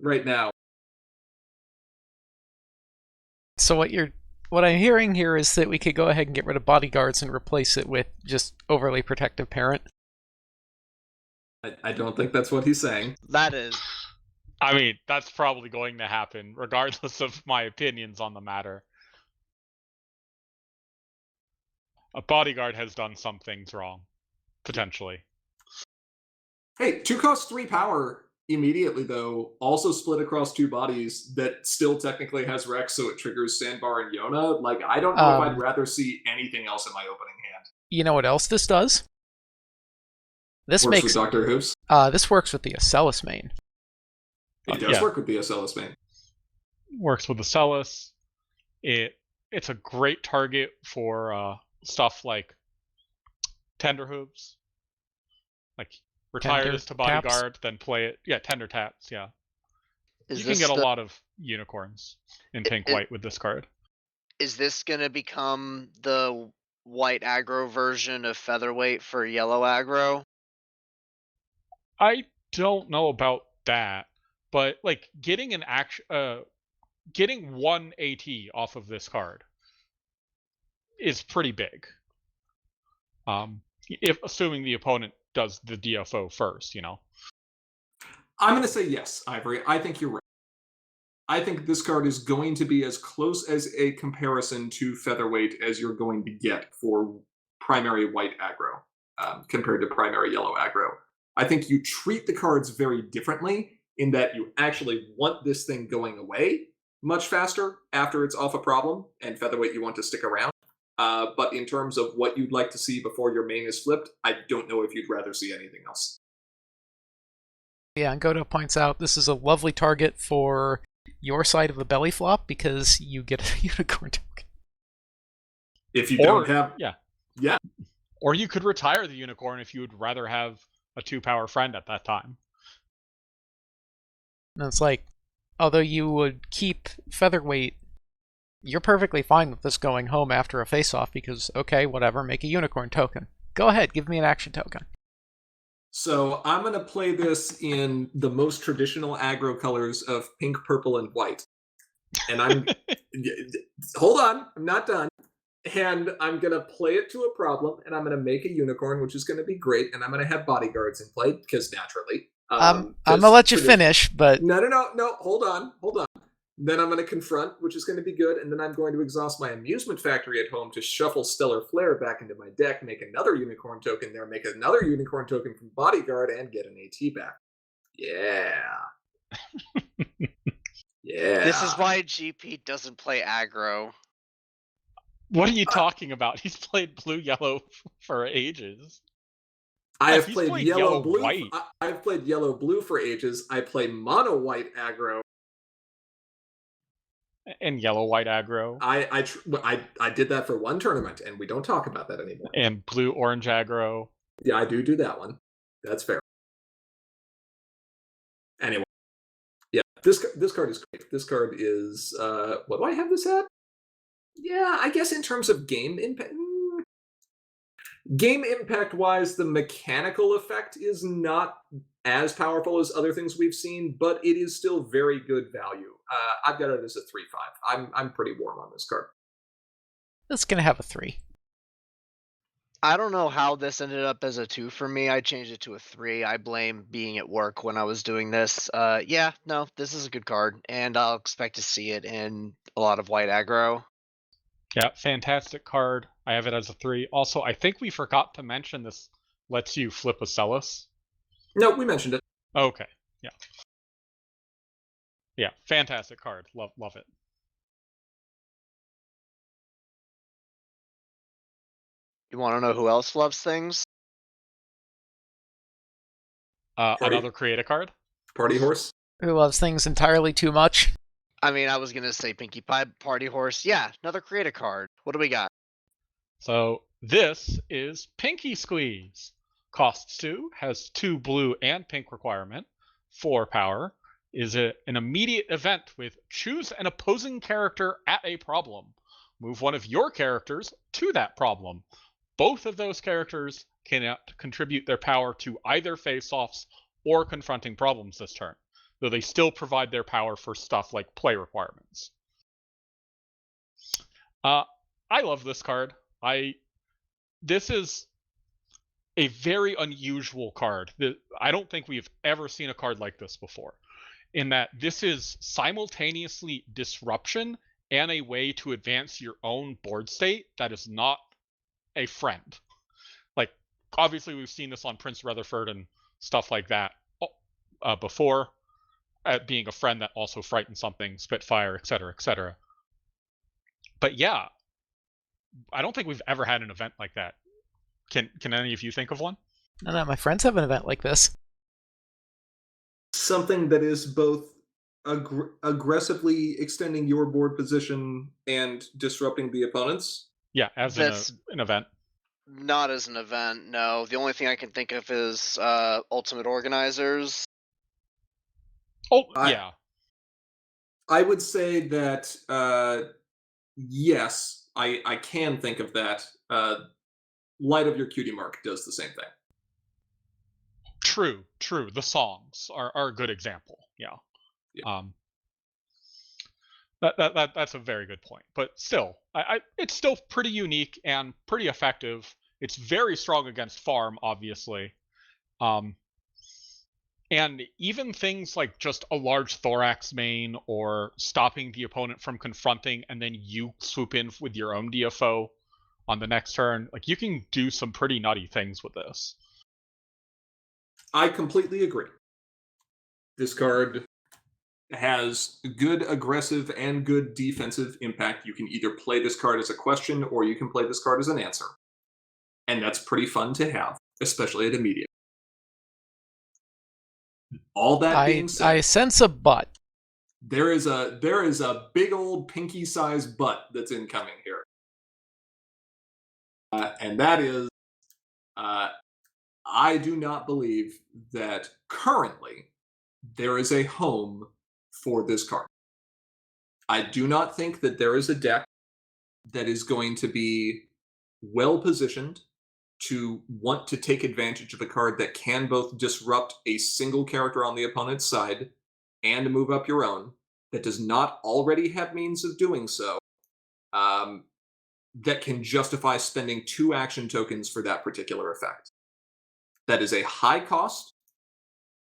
right now. So what I'm hearing here is that we could go ahead and get rid of bodyguards and replace it with just overly protective parent. I don't think that's what he's saying. That is. I mean, that's probably going to happen, regardless of my opinions on the matter. A bodyguard has done some things wrong, potentially. Hey, 2 cost 3 power immediately, though, also split across 2 bodies that still technically has Rex, so it triggers Sandbar and Yona. Like, I don't know if I'd rather see anything else in my opening hand. You know what else this does? This Works makes with Doctor Hooves. this works with the Acellus main. It does work with the Acellus main. Works with the Acellus. It's a great target for stuff like Tender Hooves. Like retire Tender this to bodyguard, taps? then play it. Yeah, tender taps. Yeah, Is you this can get a the- lot of unicorns in pink white with this card. Is this gonna become the white aggro version of Featherweight for yellow aggro? I don't know about that, but like getting getting 1 AT off of this card is pretty big. If assuming the opponent does the DFO first, you know. I'm going to say yes, Ivory. I think you're right. I think this card is going to be as close as a comparison to Featherweight as you're going to get for primary white aggro compared to primary yellow aggro. I think you treat the cards very differently in that you actually want this thing going away much faster after it's off a problem, and Featherweight you want to stick around. But in terms of what you'd like to see before your main is flipped, I don't know if you'd rather see anything else. Yeah, and Goto points out this is a lovely target for your side of the belly flop because you get a unicorn token. If you don't have... Yeah. Or you could retire the unicorn if you would rather have a 2-power friend at that time. And it's like, although you would keep Featherweight, you're perfectly fine with this going home after a face-off because, okay, whatever, make a unicorn token. Go ahead, give me an action token. So I'm going to play this in the most traditional aggro colors of pink, purple, and white. And I'm... Hold on, I'm not done. And I'm going to play it to a problem, and I'm going to make a unicorn, which is going to be great, and I'm going to have bodyguards in play, because naturally. I'm going to let you finish, but... No, hold on. Then I'm going to confront, which is going to be good, and then I'm going to exhaust my amusement factory at home to shuffle Stellar Flare back into my deck, make another unicorn token there, make another unicorn token from bodyguard, and get an AT back. Yeah. Yeah. This is why GP doesn't play aggro. What are you talking about? He's played blue-yellow for ages. I have He's played yellow-blue. white. I've played yellow-blue for ages. I play mono-white aggro. And yellow-white aggro. I did that for one tournament, and we don't talk about that anymore. And blue-orange aggro. Yeah, I do that one. That's fair. Anyway, yeah, this card is great. This card is what do I have this at? Yeah, I guess in terms of game impact. Game impact wise, the mechanical effect is not as powerful as other things we've seen, but it is still very good value. I've got it as a 3/5. I'm pretty warm on this card. It's going to have a 3. I don't know how this ended up as a 2 for me. I changed it to a 3. I blame being at work when I was doing this. Yeah, no, this is a good card, and I'll expect to see it in a lot of white aggro. Yeah, fantastic card. I have it as a 3. Also, I think we forgot to mention this lets you flip Acellus. No, we mentioned it. Okay, yeah. Yeah, fantastic card. Love it. You want to know who else loves things? Another create a card? Party Horse. Who loves things entirely too much? I mean, I was going to say Pinkie Pie, Party Horse. Yeah, another create a card. What do we got? So this is Pinky Squeeze. Costs 2, has 2 blue and pink requirement, 4 power, is an immediate event with choose an opposing character at a problem. Move one of your characters to that problem. Both of those characters can contribute their power to either face-offs or confronting problems this turn, though they still provide their power for stuff like play requirements. I love this card. This is a very unusual card. I don't think we've ever seen a card like this before, in that this is simultaneously disruption and a way to advance your own board state that is not a friend. Like, obviously we've seen this on Prince Rutherford and stuff like that before, being a friend that also frightens something, Spitfire, etc., etc. But yeah, I don't think we've ever had an event like that. Can any of you think of one? No, my friends have an event like this. Something that is both aggressively extending your board position and disrupting the opponents. Yeah, as That's an event. not as an event, no. The only thing I can think of is Ultimate Organizers. Oh, I- yeah. I would say that yes, I can think of that. Light of Your Cutie Mark does the same thing. True. The songs are a good example. Yeah. Yeah. That's a very good point. But still, it's still pretty unique and pretty effective. It's very strong against farm, obviously. And even things like just a large thorax main or stopping the opponent from confronting and then you swoop in with your own DFO on the next turn, like you can do some pretty nutty things with this. I completely agree. This card has good aggressive and good defensive impact. You can either play this card as a question or you can play this card as an answer. And that's pretty fun to have, especially at immediate. All that being said, I sense a butt. there is a big old pinky-sized butt that's incoming here. And that is, I do not believe that currently there is a home for this card. I do not think that there is a deck that is going to be well positioned to want to take advantage of a card that can both disrupt a single character on the opponent's side and move up your own, that does not already have means of doing so, that can justify spending 2 action tokens for that particular effect. That is a high cost,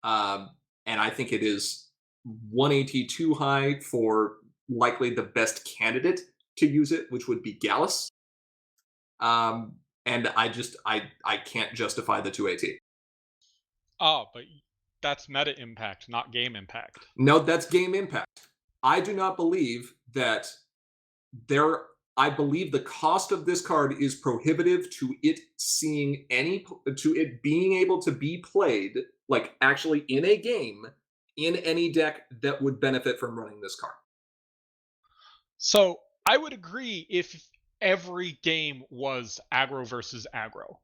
and I think it is 180 too high for likely the best candidate to use it, which would be Gallus. And I can't justify the 280. Oh, but that's meta impact, not game impact. No, that's game impact. I do not believe that I believe the cost of this card is prohibitive to it being able to be played, like actually in a game, in any deck that would benefit from running this card. So I would agree if every game was aggro versus aggro.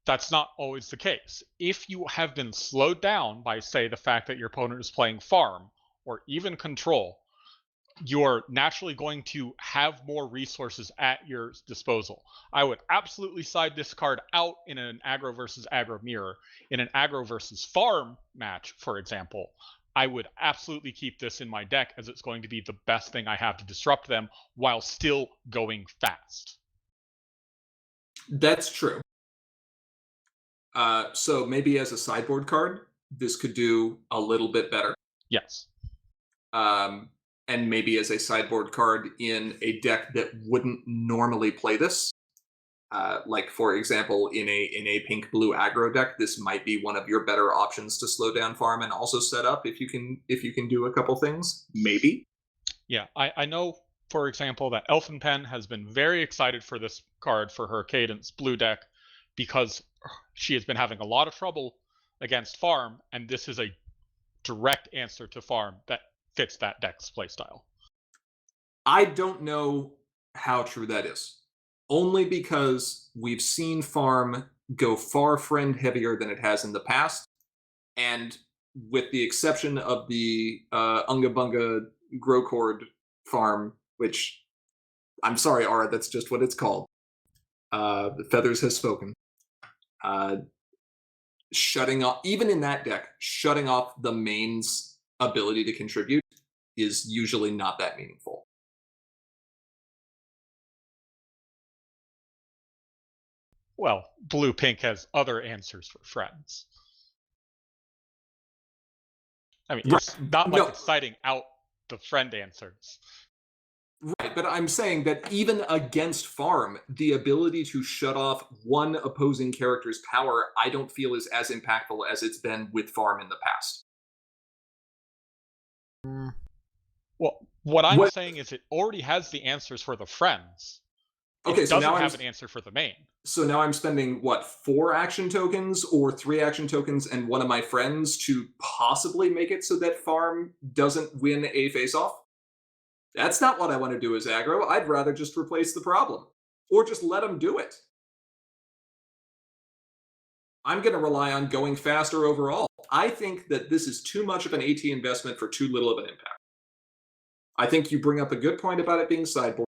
That's not always the case. If you have been slowed down by, say, the fact that your opponent is playing farm or even control, you're naturally going to have more resources at your disposal. I would absolutely side this card out in an aggro versus aggro mirror. In an aggro versus farm match, for example, I would absolutely keep this in my deck as it's going to be the best thing I have to disrupt them while still going fast. That's true. So maybe as a sideboard card, this could do a little bit better. Yes. And maybe as a sideboard card in a deck that wouldn't normally play this. Like for example, in a pink-blue aggro deck, this might be one of your better options to slow down farm and also set up if you can do a couple things. Maybe. Yeah, I know, for example, that Elfin Pen has been very excited for this card for her Cadence blue deck because she has been having a lot of trouble against farm, and this is a direct answer to farm that fits that deck's playstyle. I don't know how true that is. Only because we've seen farm go far friend heavier than it has in the past, and with the exception of the Unga Bunga Growcord farm, which I'm sorry, Ara, that's just what it's called. The Feathers has spoken. Shutting off, even in that deck, shutting off the main's ability to contribute is usually not that meaningful. Well, blue pink has other answers for friends. I mean, it's not like it's citing out the friend answers. Right, but I'm saying that even against farm, the ability to shut off one opposing character's power, I don't feel is as impactful as it's been with farm in the past. Well, what I'm saying is it already has the answers for the friends. Okay, It so doesn't now have an answer for the main. So now I'm spending, what, 4 action tokens or 3 action tokens and one of my friends to possibly make it so that farm doesn't win a face-off? That's not what I want to do as aggro. I'd rather just replace the problem. Or just let them do it. I'm going to rely on going faster overall. I think that this is too much of an AT investment for too little of an impact. I think you bring up a good point about it being sideboard.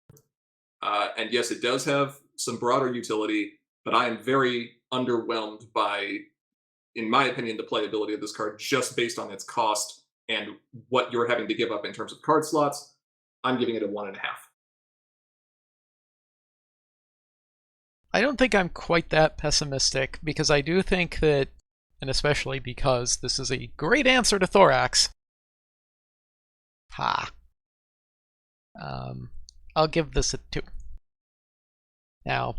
And yes, it does have some broader utility, but I am very underwhelmed by, in my opinion, the playability of this card just based on its cost and what you're having to give up in terms of card slots. I'm giving it a 1.5. I don't think I'm quite that pessimistic, because I do think that, and especially because this is a great answer to Thorax. Ha. I'll give this a 2. Now,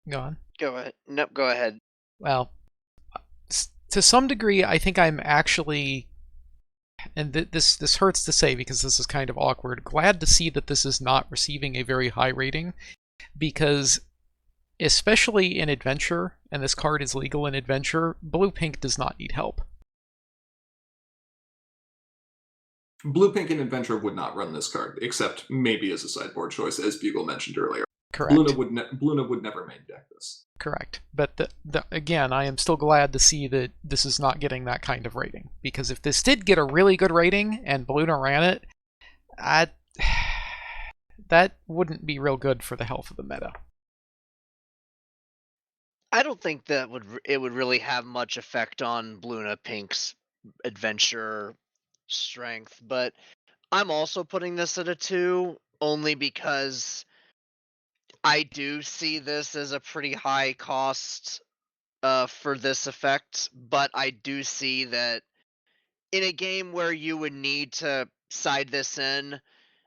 go on. Go ahead. Nope, go ahead. Well, to some degree, I think I'm actually, and this hurts to say because this is kind of awkward, glad to see that this is not receiving a very high rating, because especially in Adventure, and this card is legal in Adventure, blue-pink does not need help. Blue-pink in Adventure would not run this card, except maybe as a sideboard choice, as Bugle mentioned earlier. Correct. Luna would never main deck this. Correct. But again, I am still glad to see that this is not getting that kind of rating. Because if this did get a really good rating and Luna ran it, that wouldn't be real good for the health of the meta. I don't think that it would really have much effect on Luna Pink's adventure strength, but I'm also putting this at a 2 only because I do see this as a pretty high cost for this effect, but I do see that in a game where you would need to side this in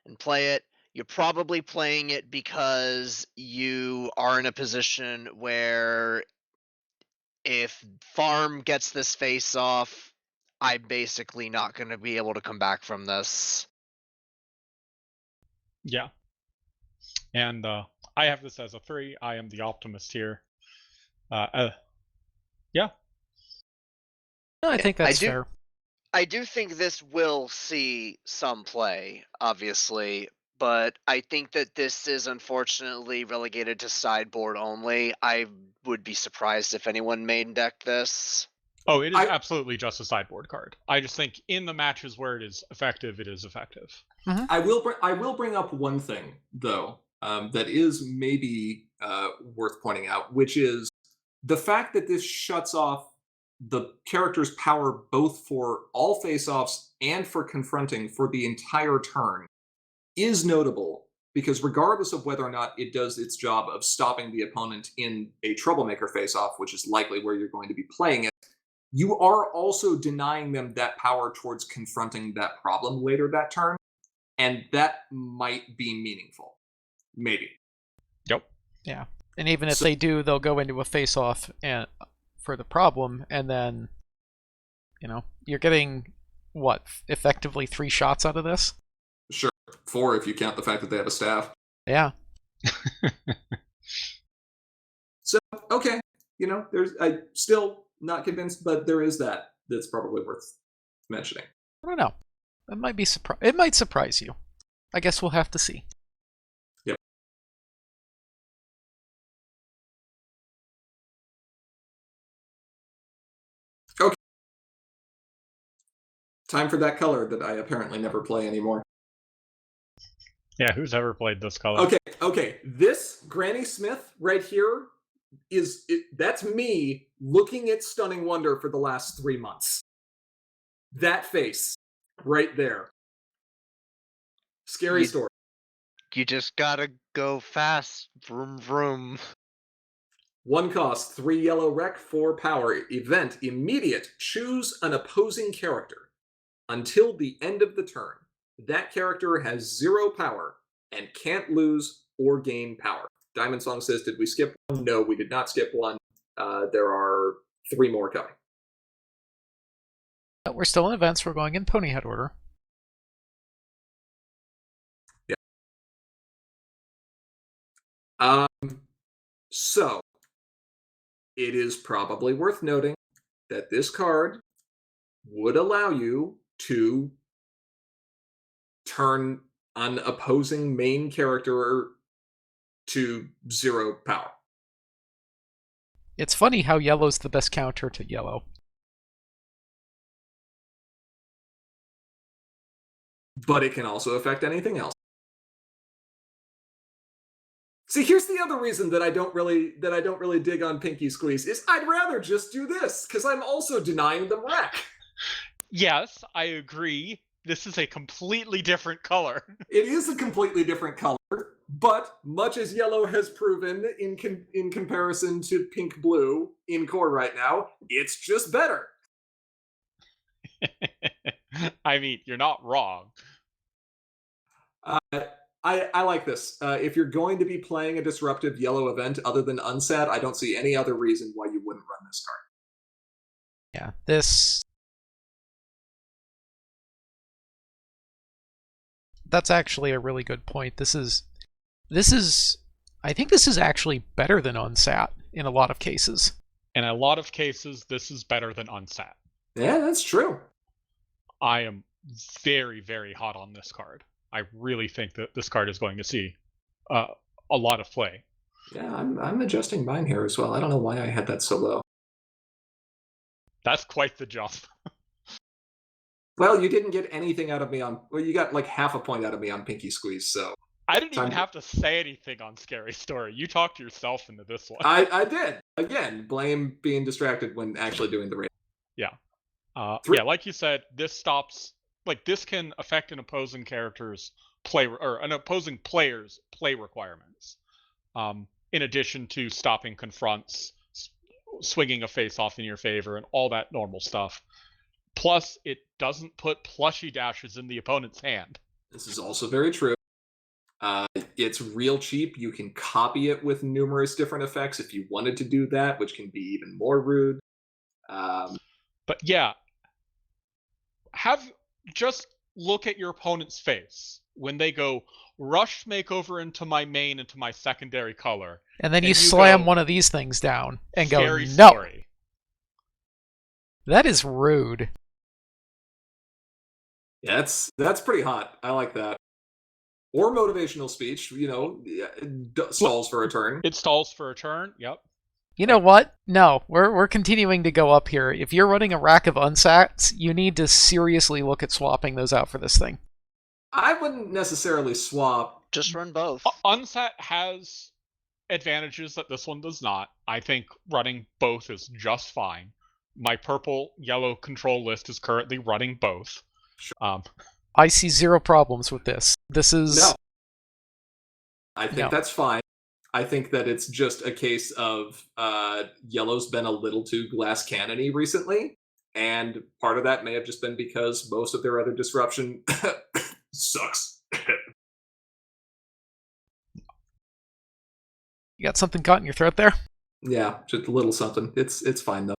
and play it, you're probably playing it because you are in a position where if farm gets this face off, I'm basically not going to be able to come back from this. Yeah. And I have this as a 3. I am the optimist here. Yeah. No, I think that's fair. I do think this will see some play, obviously, but I think that this is unfortunately relegated to sideboard only. I would be surprised if anyone main decked this. Oh, it is absolutely just a sideboard card. I just think in the matches where it is effective, it is effective. Mm-hmm. I will bring up one thing though, that is maybe worth pointing out, which is the fact that this shuts off the character's power both for all face-offs and for confronting for the entire turn is notable, because regardless of whether or not it does its job of stopping the opponent in a troublemaker face-off, which is likely where you're going to be playing it, you are also denying them that power towards confronting that problem later that turn, and that might be meaningful. Maybe. Yep. Yeah. And even if they do, they'll go into a face-off and for the problem, and then, you're getting, what, effectively 3 shots out of this? Sure. 4 if you count the fact that they have a staff. Yeah. So, okay. I still not convinced, but there is that's probably worth mentioning. I don't know. It might surprise you. I guess we'll have to see. Yep. Okay. Time for that color that I apparently never play anymore. Yeah, who's ever played this color? Okay. This Granny Smith right here that's me looking at Stunning Wonder for the last 3 months. That face right there. Scary story. You just gotta go fast. Vroom vroom. 1 cost, 3 yellow rec, 4 power. Event immediate. Choose an opposing character. Until the end of the turn, that character has 0 power and can't lose or gain power. Diamond Song says, did we skip one? No, we did not skip one. There are 3 more coming. We're still in events. We're going in Ponyhead order. Yeah. So, it is probably worth noting that this card would allow you to turn an opposing main character to 0 power. It's funny how yellow's the best counter to yellow. But it can also affect anything else. See, here's the other reason that I don't really dig on Pinky Squeeze is I'd rather just do this because I'm also denying them wreck. Yes, I agree. This is a completely different color. It is a completely different color, but much as yellow has proven in comparison to pink blue in core right now, it's just better. I mean, you're not wrong. I like this. If you're going to be playing a disruptive yellow event other than Unsat, I don't see any other reason why you wouldn't run this card. Yeah, this... That's actually a really good point. This is... I think this is actually better than Unsat in a lot of cases. In a lot of cases, this is better than Unsat. Yeah, that's true. I am very, very hot on this card. I really think that this card is going to see a lot of play. Yeah, I'm adjusting mine here as well. I don't know why I had that so low. That's quite the jump. Well, you didn't get anything out of me on... Well, you got like half a point out of me on Pinky Squeeze, so... I didn't even have to say anything on Scary Story. You talked yourself into this one. I did. Again, blame being distracted when actually doing the raid. Yeah. Yeah, like you said, this stops... Like, this can affect an opposing character's play... Or an opposing player's play requirements. In addition to stopping confronts, swinging a face-off in your favor, and all that normal stuff. Plus, it doesn't put plushie dashes in the opponent's hand. This is also very true. It's real cheap. You can copy it with numerous different effects if you wanted to do that, which can be even more rude. But yeah, just look at your opponent's face when they go rush makeover into my main, into my secondary color. And then you slam one of these things down and go, no. Story. That is rude. Yeah, that's pretty hot. I like that. Or motivational speech, stalls for a turn. It stalls for a turn, yep. You know what? No, we're continuing to go up here. If you're running a rack of unsats, you need to seriously look at swapping those out for this thing. I wouldn't necessarily swap. Just run both. Unsat has advantages that this one does not. I think running both is just fine. My purple-yellow control list is currently running both. Sure. I see zero problems with this. This is... No. I think that's fine. I think that it's just a case of yellow's been a little too glass cannon-y recently, and part of that may have just been because most of their other disruption sucks. You got something caught in your throat there? Yeah, just a little something. It's fine though.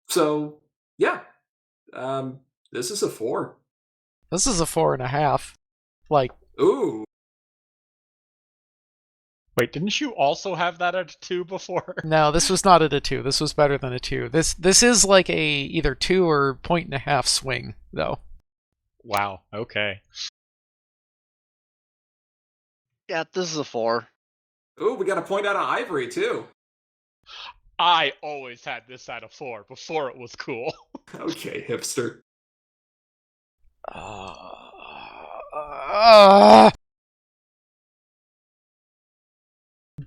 So yeah. This is a 4. This is a 4.5. Like, ooh. Wait, didn't you also have that at a 2 before? No, this was not at a 2. This was better than a 2. This is like a either 2 or 1.5 swing, though. Wow, okay. Yeah, this is a 4. Ooh, we got a point out of Ivory, too. I always had this at a 4 before it was cool. Okay, hipster.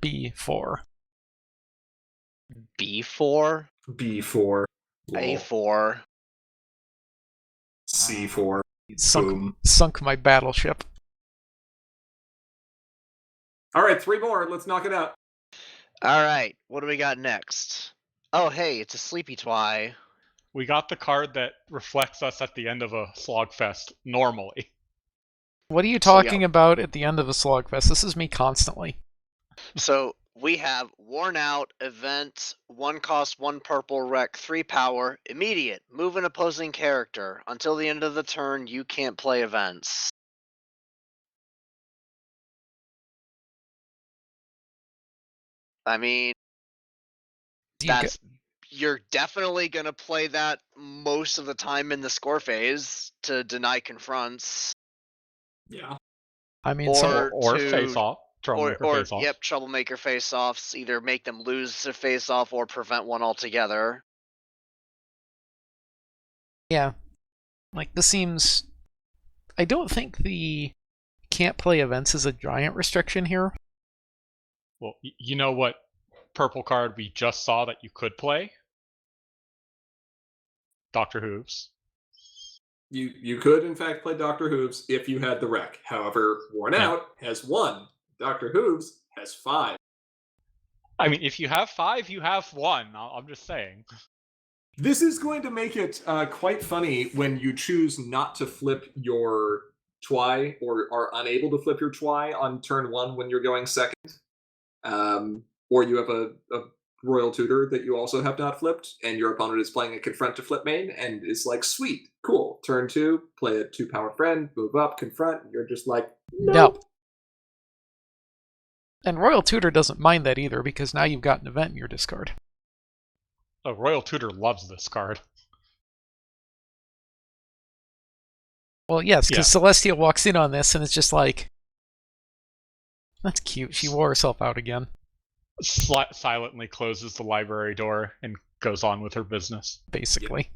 B4. B4? B4. A4. C4. Sunk my battleship. Alright, 3 more. Let's knock it out. Alright, what do we got next? Oh, hey, it's a Sleepy Twy. We got the card that reflects us at the end of a Slogfest normally. What are you talking about at the end of a Slogfest? This is me constantly. So we have Worn Out, Event, 1 cost, 1 purple, wreck, 3 power, immediate, move an opposing character. Until the end of the turn, you can't play events. I mean, you're definitely going to play that most of the time in the score phase to deny confronts. Yeah. I mean, or face off, troublemaker face off. Yep, troublemaker face offs. Either make them lose their face off or prevent one altogether. yeah. Like, this seems... I don't think the can't play events is a giant restriction here. Well, you know what purple card we just saw that you could play? Dr. Hooves. You could, in fact, play Dr. Hooves if you had the wreck. However, Worn Out has 1. Dr. Hooves has 5. I mean, if you have 5, you have 1. I'm just saying. This is going to make it quite funny when you choose not to flip your Twy or are unable to flip your Twy on turn 1 when you're going second. Or you have a Royal Tutor that you also have not flipped, and your opponent is playing a Confront to flip main, and it's like, sweet, cool. Turn 2, play a 2-power friend, move up, Confront, and you're just like, nope. No. And Royal Tutor doesn't mind that either, because now you've got an event in your discard. Oh, Royal Tutor loves this card. Well, yes, because Celestia walks in on this, and it's just like, that's cute. She wore herself out again. Silently closes the library door and goes on with her business. Basically.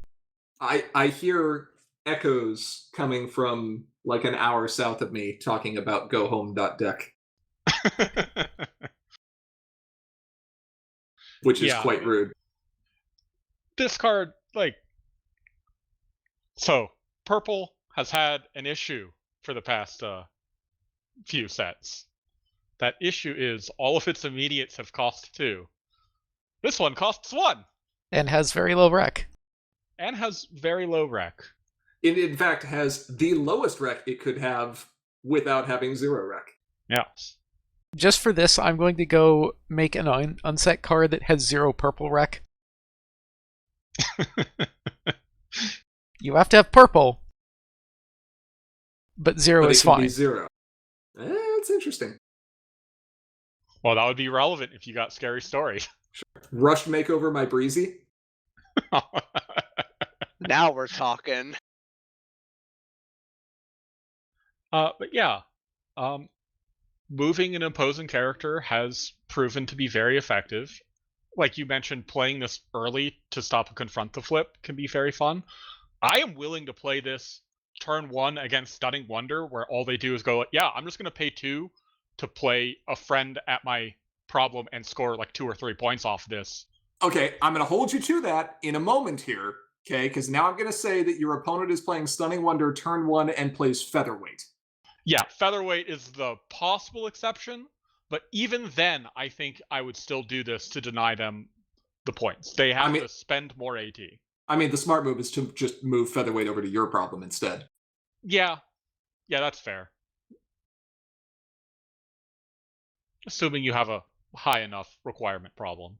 I hear echoes coming from like an hour south of me talking about gohome.deck. Which is quite rude. This card, like... So, purple has had an issue for the past few sets. That issue is all of its immediates have cost 2. This one costs 1. And has very low rec. And has very low rec. It, in fact, has the lowest rec it could have without having 0 rec. Yeah. Just for this, I'm going to go make an unset card that has 0 purple rec. You have to have purple, but 0 but is it can fine. Be 0. That's interesting. Well, that would be relevant if you got Scary Story. Sure. Rush Makeover my Breezy. Now we're talking. But yeah, moving an opposing character has proven to be very effective. Like you mentioned, playing this early to stop a Confront the flip can be very fun. I am willing to play this turn 1 against Stunning Wonder, where all they do is go, yeah, I'm just going to pay 2 to play a friend at my problem and score like 2 or 3 points off this. Okay, I'm going to hold you to that in a moment here, okay? Because now I'm going to say that your opponent is playing Stunning Wonder turn 1 and plays Featherweight. Yeah, Featherweight is the possible exception, but even then, I think I would still do this to deny them the points. They have to spend more AT. I mean, the smart move is to just move Featherweight over to your problem instead. Yeah, that's fair. Assuming you have a high enough requirement problem.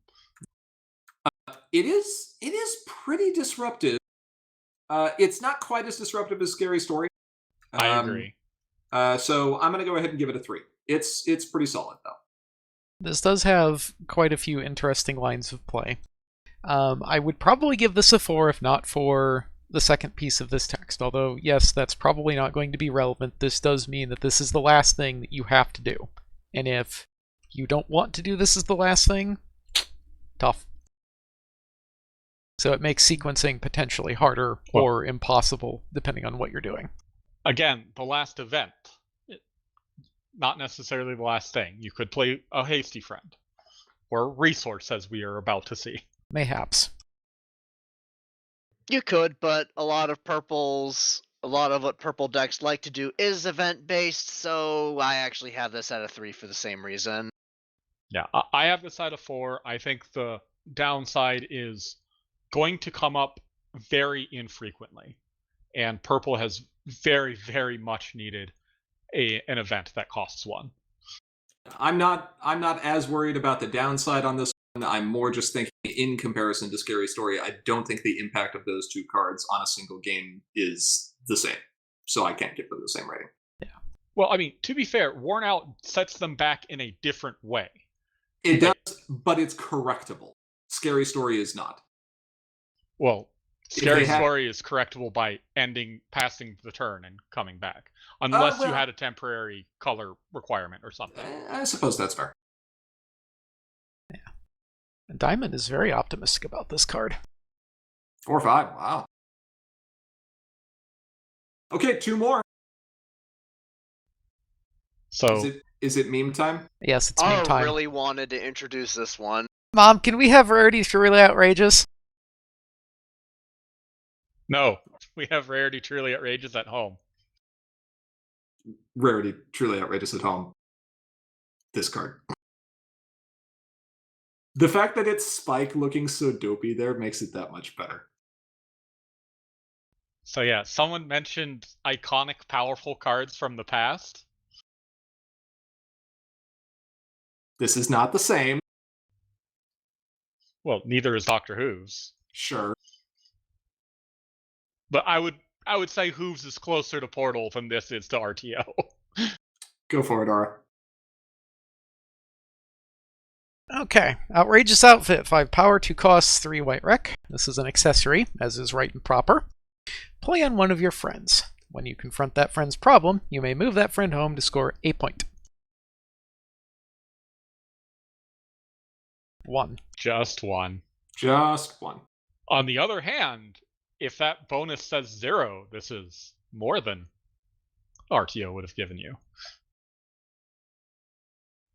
It is pretty disruptive. It's not quite as disruptive as Scary Story. I agree. So I'm going to go ahead and give it a 3. It's pretty solid, though. This does have quite a few interesting lines of play. I would probably give this a 4 if not for the second piece of this text. Although, yes, that's probably not going to be relevant. This does mean that this is the last thing that you have to do. And if you don't want to do this as the last thing, tough. So it makes sequencing potentially harder or impossible, depending on what you're doing. Again, the last event. Not necessarily the last thing. You could play a Hasty Friend. Or Resource, as we are about to see. Mayhaps. You could, but a lot of what purple decks like to do is event-based, so I actually have this at a 3 for the same reason. Yeah, I have this at a 4. I think the downside is going to come up very infrequently. And purple has very, very much needed an event that costs 1. I'm not as worried about the downside on this one. I'm more just thinking in comparison to Scary Story, I don't think the impact of those 2 cards on a single game is the same. So I can't give them the same rating. Yeah. Well, I mean, to be fair, Worn Out sets them back in a different way. It does, but it's correctable. Scary Story is not. Well, If Scary they had- Story is correctable by passing the turn and coming back. Unless you well- had a temporary color requirement or something. I suppose that's fair. And Diamond is very optimistic about this card. 4 or 5, wow. Okay, 2 more. So Is it meme time? Yes, it's meme I time. really wanted to introduce this one. Mom, can we have Rarity Truly Outrageous? no, we have Rarity Truly Outrageous at home. Rarity Truly Outrageous at home. This card. The fact that it's Spike looking so dopey there makes it that much better. So yeah, someone mentioned iconic, powerful cards from the past. This is not the same. Well, neither is Doctor Who's. Sure. But I would say Hooves is closer to Portal than this is to RTO. Go for it, Aura. Okay, Outrageous Outfit, 5 power, 2 costs, 3 white rec. This is an accessory, as is right and proper. Play on one of your friends. When you confront that friend's problem, you may move that friend home to score a point. 1. Just one. Just 1. On the other hand, if that bonus says 0, this is more than RTO would have given you.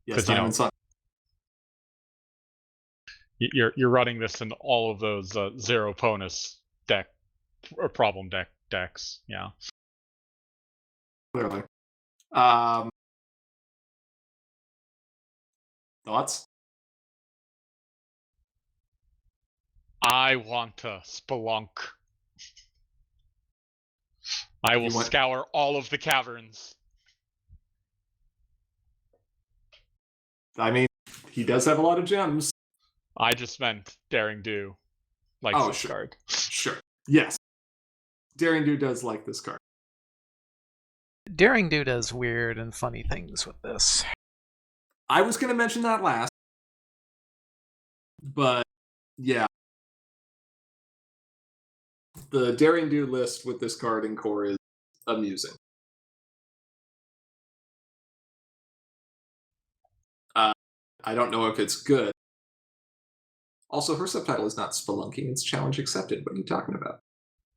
Yes, 'Cause, you know, Diamond Sun. You're running this in all of those 0 bonus deck or problem decks. Yeah. Clearly. Thoughts? I want to spelunk. I will scour all of the caverns. I mean, he does have a lot of gems. I just meant Daring Do likes this card. Sure. Yes. Daring Do does like this card. Daring Do does weird and funny things with this. I was going to mention that last. But, yeah. The Daring Do list with this card in core is amusing. I don't know if it's good. Also, her subtitle is not spelunking, it's challenge accepted. What are you talking about?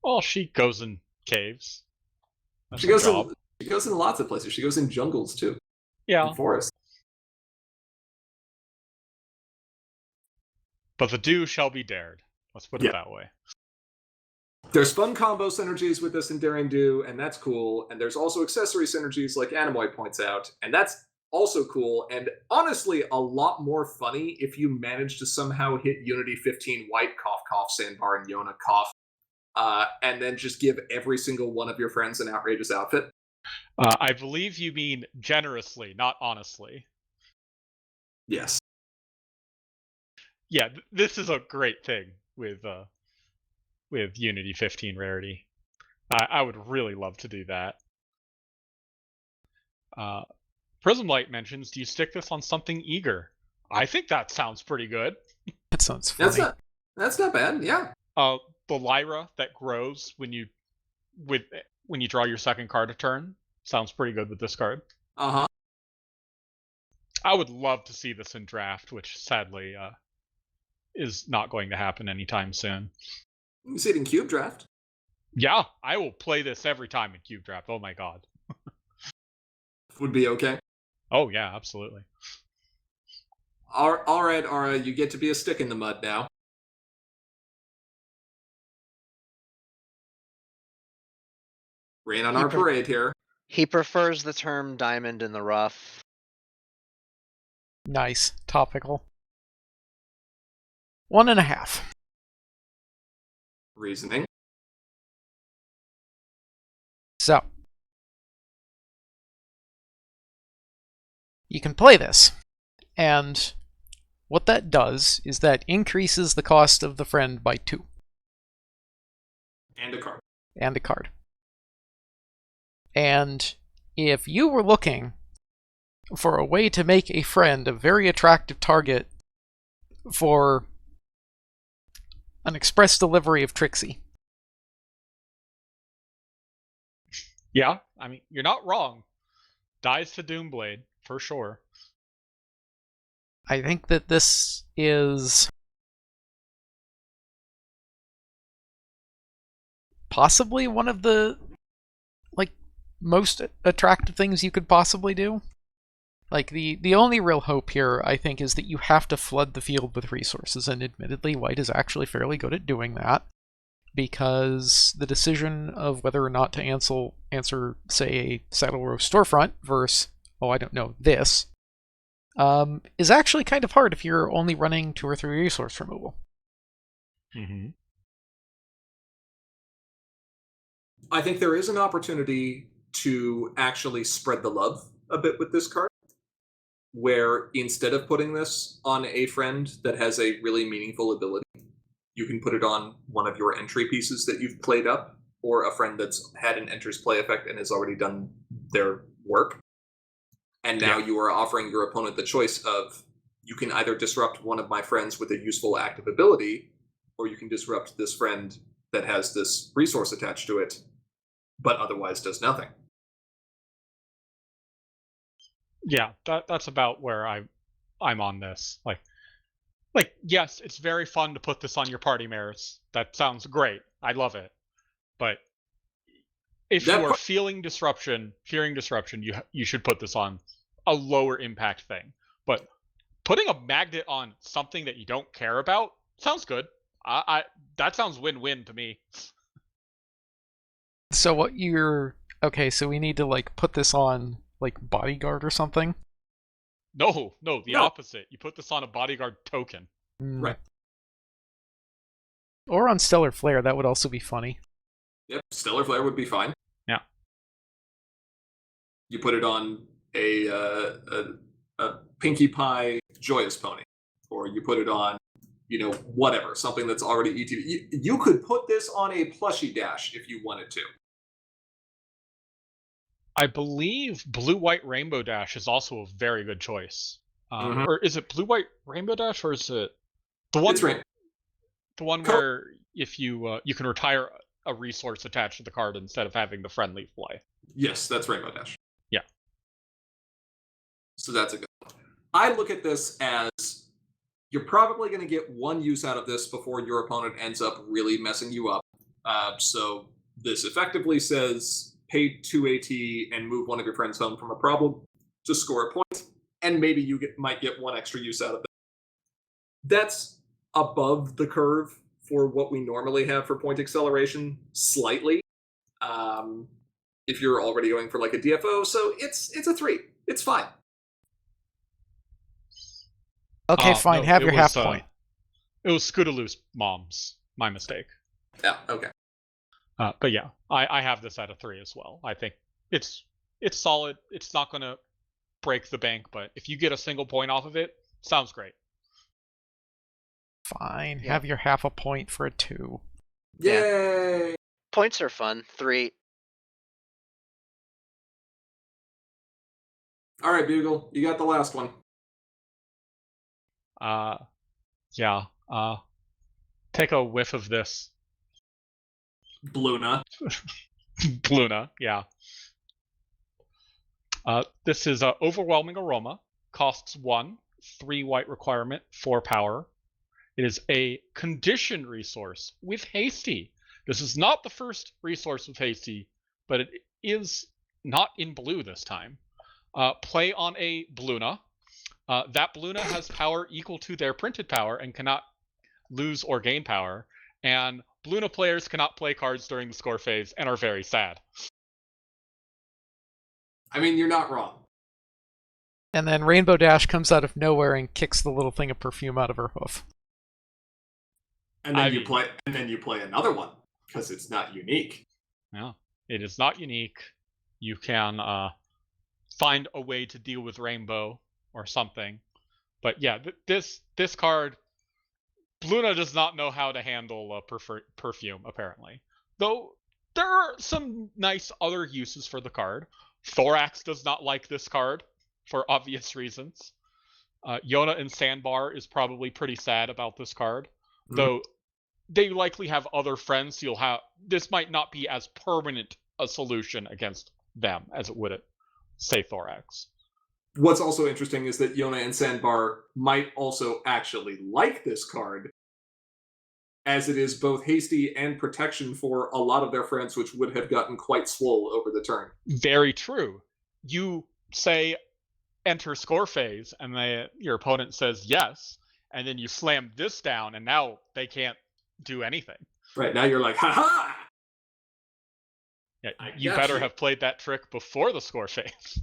Well, she goes in caves. That's She her goes job. in lots of places. She goes in jungles too. Yeah. And forests. But the do shall be dared. Let's put it that way. There's fun combo synergies with this in Daring Do, and that's cool. And there's also accessory synergies, like Animoy points out, and that's also cool. And honestly, a lot more funny if you manage to somehow hit Unity 15 White, cough, cough, Sandbar, and Yona, cough, and then just give every single one of your friends an outrageous outfit. I believe you mean generously, not honestly. Yes. Yeah, this is a great thing with Unity 15 Rarity. I would really love to do that. Prism Light mentions, do you stick this on something eager? I think that sounds pretty good. That sounds funny. That's not bad, yeah. The Lyra that grows when you draw your second card a turn sounds pretty good with this card. Uh-huh. I would love to see this in draft, which sadly is not going to happen anytime soon. You can see it in Cube Draft. Yeah, I will play this every time in Cube Draft. Oh my god. Would be okay. Oh yeah, absolutely. All right, Aura, you get to be a stick in the mud now. Rain on our parade here. He prefers the term diamond in the rough. Nice. Topical. 1.5. Reasoning. So, you can play this, and what that does is that increases the cost of the friend by 2. And a card. And a card. And if you were looking for a way to make a friend a very attractive target for an express delivery of Trixie. Yeah, I mean, you're not wrong. Dies to Doomblade, for sure. I think that this is possibly one of the most attractive things you could possibly do. Like, the only real hope here, I think, is that you have to flood the field with resources, and admittedly, White is actually fairly good at doing that, because the decision of whether or not to answer say, a Saddle Row storefront versus, this, is actually kind of hard if you're only running 2 or 3 resource removal. Mm-hmm. I think there is an opportunity to actually spread the love a bit with this card, where instead of putting this on a friend that has a really meaningful ability, you can put it on one of your entry pieces that you've played up, or a friend that's had an enters play effect and has already done their work. And now you are offering your opponent the choice of, you can either disrupt one of my friends with a useful active ability, or you can disrupt this friend that has this resource attached to it, but otherwise does nothing. Yeah, that's about where I'm on this. Like, yes, it's very fun to put this on your party mares. That sounds great. I love it. But if you are fearing disruption, you should put this on a lower impact thing. But putting a magnet on something that you don't care about sounds good. That sounds win-win to me. So what you're... Okay, so we need to, put this on, Bodyguard or something? No, the opposite. You put this on a Bodyguard token. Right. Or on Stellar Flare, that would also be funny. Yep, Stellar Flare would be fine. Yeah. You put it on a Pinkie Pie Joyous Pony, or you put it on, whatever, something that's already ETB. You could put this on a plushie dash if you wanted to. I believe Blue-White Rainbow Dash is also a very good choice. Or is it Blue-White Rainbow Dash, or is it the one? The one where if you can retire a resource attached to the card instead of having the friendly fly. Yes, that's Rainbow Dash. Yeah. So that's a good one. I look at this as, you're probably going to get one use out of this before your opponent ends up really messing you up. So this effectively says, pay 2 AT and move one of your friends home from a problem to score a point, and maybe you might get one extra use out of that. That's above the curve for what we normally have for point acceleration, slightly. If you're already going for a DFO, so it's a 3. It's fine. Okay, fine. Have your half point. It was Scootaloo's mom's. My mistake. Yeah, okay. But yeah, I have this at a 3 as well. I think it's solid. It's not going to break the bank, but if you get a single point off of it, sounds great. Fine. Yeah. Have your half a point for a 2. Yay! Points are fun. 3. All right, Bugle, you got the last one. Yeah. Take a whiff of this. Bluna. Bluna, yeah. This is Overwhelming Aroma. Costs 1, 3 white requirement, 4 power. It is a condition resource with Hasty. This is not the first resource with Hasty, but it is not in blue this time. Play on a Bluna. That Bluna has power equal to their printed power and cannot lose or gain power. And Bluna players cannot play cards during the score phase and are very sad. I mean, you're not wrong. And then Rainbow Dash comes out of nowhere and kicks the little thing of perfume out of her hoof. And then you play another one because it's not unique. Yeah, it is not unique. You can find a way to deal with Rainbow or something. But yeah, this card, Bluna does not know how to handle perfume, apparently. Though there are some nice other uses for the card. Thorax does not like this card. for obvious reasons. Yona and Sandbar is probably pretty sad about this card, though they likely have other friends. So this might not be as permanent a solution against them as it would, say, Thorax. What's also interesting is that Yona and Sandbar might also actually like this card, as it is both hasty and protection for a lot of their friends, which would have gotten quite swole over the turn. Very true. You say enter score phase, and your opponent says yes, and then you slam this down, and now they can't do anything. Right, now you're like, ha-ha! Yeah, you better have played that trick before the score phase.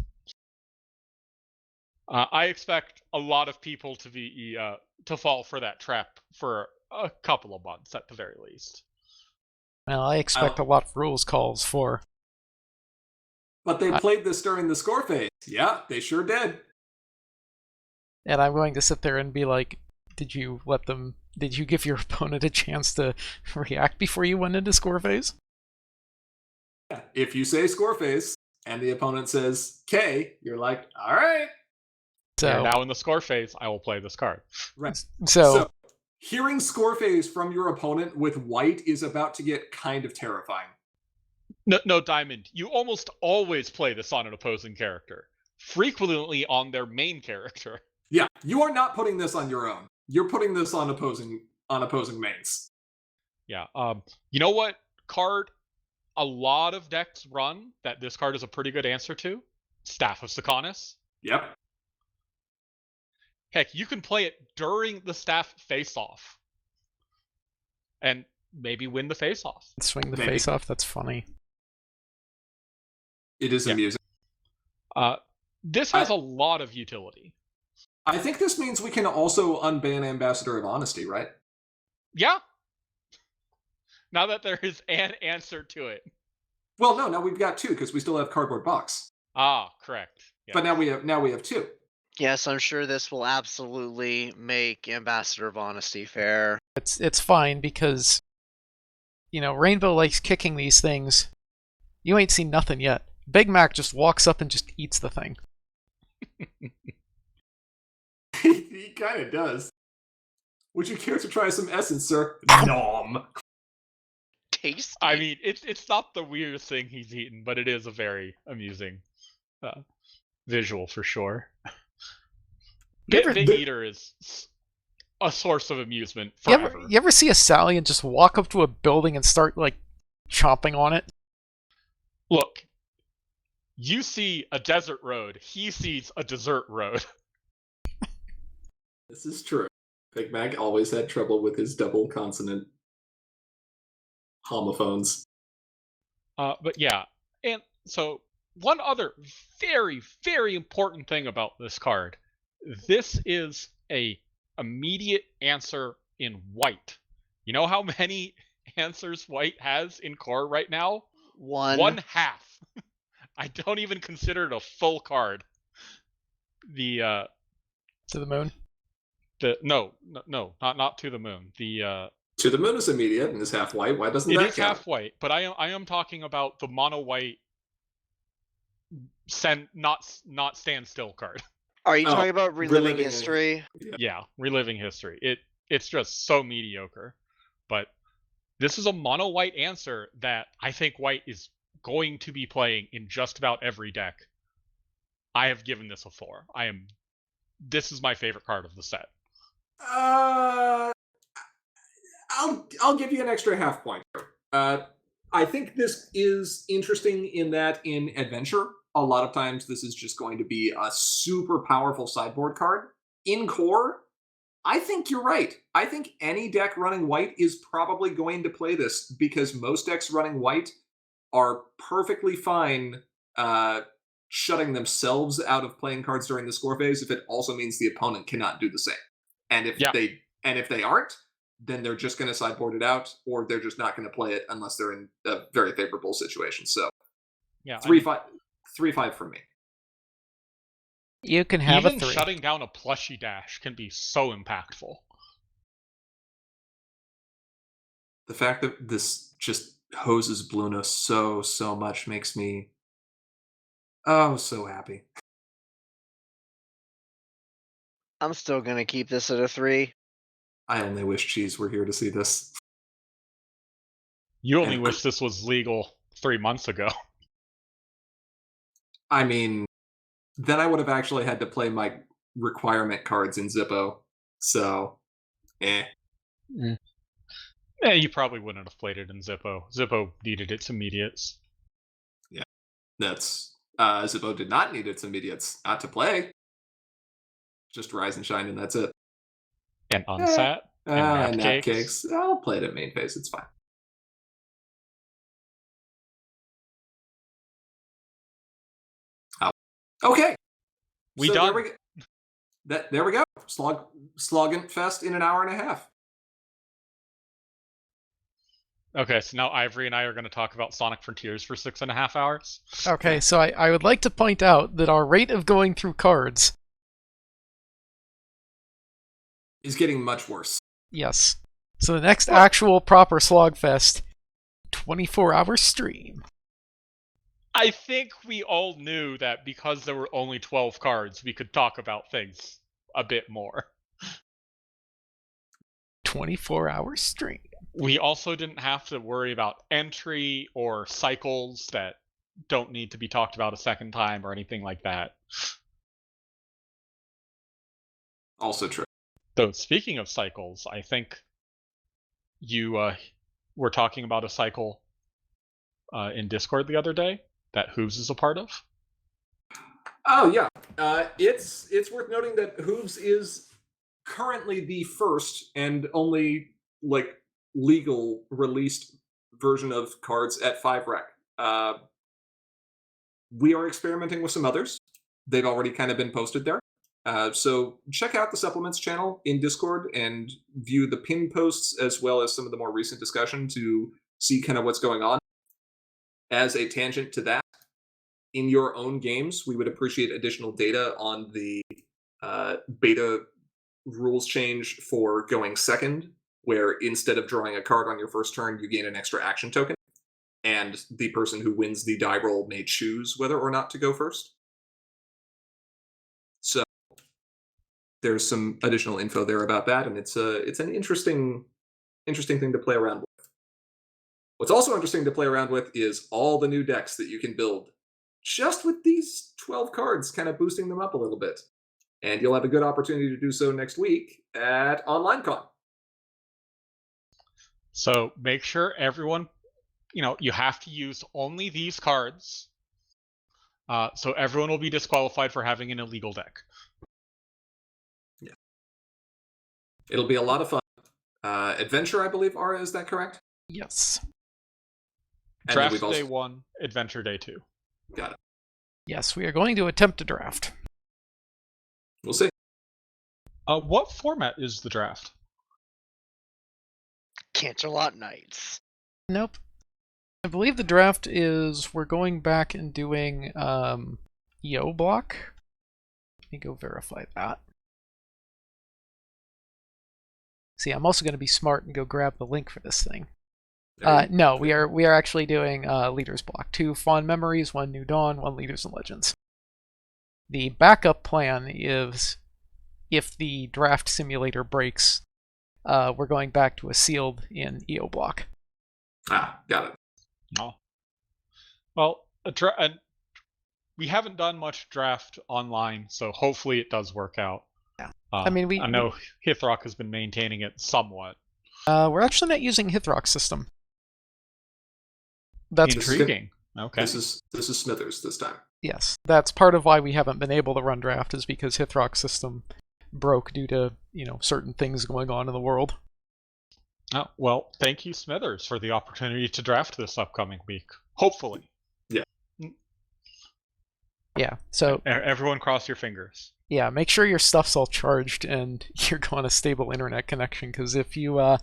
I expect a lot of people to fall for that trap for a couple of months at the very least. Well, I expect a lot of rules calls for. But they played this during the score phase. Yeah, they sure did. And I'm going to sit there and be like, did you give your opponent a chance to react before you went into score phase? Yeah, if you say score phase and the opponent says K, you're like, all right. So now in the score phase, I will play this card. Right. So hearing score phase from your opponent with white is about to get kind of terrifying. No, Diamond, you almost always play this on an opposing character, frequently on their main character. Yeah, you are not putting this on your own. You're putting this on opposing mains. Yeah. You know what card a lot of decks run that this card is a pretty good answer to? Staff of Sikonis. Yep. Heck, you can play it during the staff face-off. And maybe win the face-off. Swing the face-off, that's funny. It is amusing. This has a lot of utility. I think this means we can also unban Ambassador of Honesty, right? Yeah. Now that there is an answer to it. Well, no, now we've got two because we still have Cardboard Box. Ah, correct. Yes. But now we have two. Yes, I'm sure this will absolutely make Ambassador of Honesty fair. It's fine because, Rainbow likes kicking these things. You ain't seen nothing yet. Big Mac just walks up and just eats the thing. He kind of does. Would you care to try some essence, sir? Nom. Tasty. I mean, it's not the weirdest thing he's eaten, but it is a very amusing visual for sure. Big Eater is a source of amusement forever. You ever see a Stallion just walk up to a building and start, chomping on it? Look, you see a desert road, he sees a dessert road. This is true. Big Mac always had trouble with his double consonant homophones. But yeah, and so one other very, very important thing about this card. This is a immediate answer in white. You know how many answers white has in core right now? One half. I don't even consider it a full card. To the moon? No, not to the moon. To the moon is immediate and is half white. Why doesn't that count? It is half white, but I am talking about the mono white not stand still card. Are you talking about reliving history? Yeah, reliving history. It's just so mediocre. But this is a mono white answer that I think white is going to be playing in just about every deck. I have given this a 4. This is my favorite card of the set. I'll give you an extra half point. I think this is interesting in that in Adventure, a lot of times this is just going to be a super powerful sideboard card. In Core, I think you're right. I think any deck running white is probably going to play this because most decks running white are perfectly fine shutting themselves out of playing cards during the score phase if it also means the opponent cannot do the same. And if they aren't, then they're just going to sideboard it out, or they're just not going to play it unless they're in a very favorable situation. So, yeah, 3-5 for me. You can have even a 3. Shutting down a plushie dash can be so impactful. The fact that this just hoses Bluna so much makes me so happy. I'm still gonna keep this at a 3. I only wish Cheese were here to see this. You only And wish this was legal 3 months ago. I mean, then I would have actually had to play my requirement cards in Zippo. So, eh. Yeah, you probably wouldn't have played it in Zippo. Zippo needed its immediates. That's Zippo did not need its immediates, not to play. Just Rise and Shine, and that's it. And Unsat. And Nap Napcakes. Cakes. I'll play it at main phase. It's fine. Okay. We So done. There we go. Sloggant Fest in an hour and a half. Okay, so now Ivory and I are going to talk about Sonic Frontiers for 6.5 hours. Okay, so I would like to point out that our rate of going through cards, Is getting much worse. yes. So the next actual proper Slogfest, 24-hour stream. I think we all knew that because there were only 12 cards, we could talk about things a bit more. 24-hour stream. We also didn't have to worry about entry or cycles that don't need to be talked about a second time or anything like that. Also true. Though, speaking of cycles, I think you were talking about a cycle in Discord the other day that Hooves is a part of. Oh yeah, it's worth noting that Hooves is currently the first and only legal released version of cards at 5-rec. We are experimenting with some others. They've already kind of been posted there. So check out the supplements channel in Discord and view the pin posts as well as some of the more recent discussion to see kind of what's going on. As a tangent to that, in your own games, we would appreciate additional data on the beta rules change for going second, where instead of drawing a card on your first turn, you gain an extra action token, and the person who wins the die roll may choose whether or not to go first. So there's some additional info there about that, and it's an interesting thing to play around with. What's also interesting to play around with is all the new decks that you can build just with these 12 cards, kind of boosting them up a little bit. And you'll have a good opportunity to do so next week at OnlineCon. So make sure everyone, you have to use only these cards. So everyone will be disqualified for having an illegal deck. Yeah. It'll be a lot of fun. Adventure, I believe, Ara, is that correct? Yes. And Draft day 1, Adventure day 2. Got it. Yes, we are going to attempt a draft. We'll see. What format is the draft? Canterlot Knights. Nope. I believe the draft is we're going back and doing EO block. Let me go verify that. See, I'm also going to be smart and go grab the link for this thing. No, we are actually doing Leaders block. 2 Fond Memories, 1 New Dawn, 1 Leaders and Legends. The backup plan is if the draft simulator breaks, we're going back to a sealed in EO block. Got it. Oh. Well, we haven't done much draft online, so hopefully it does work out. Yeah. I know Hithrock has been maintaining it somewhat. We're actually not using Hithrock's system. That's intriguing. Okay. This is Smithers this time. Yes, that's part of why we haven't been able to run draft, is because Hithrock's system broke due to certain things going on in the world. Oh, well, thank you, Smithers, for the opportunity to draft this upcoming week. Hopefully. Yeah. Yeah. So everyone, cross your fingers. Yeah, make sure your stuff's all charged and you're on a stable internet connection, because if you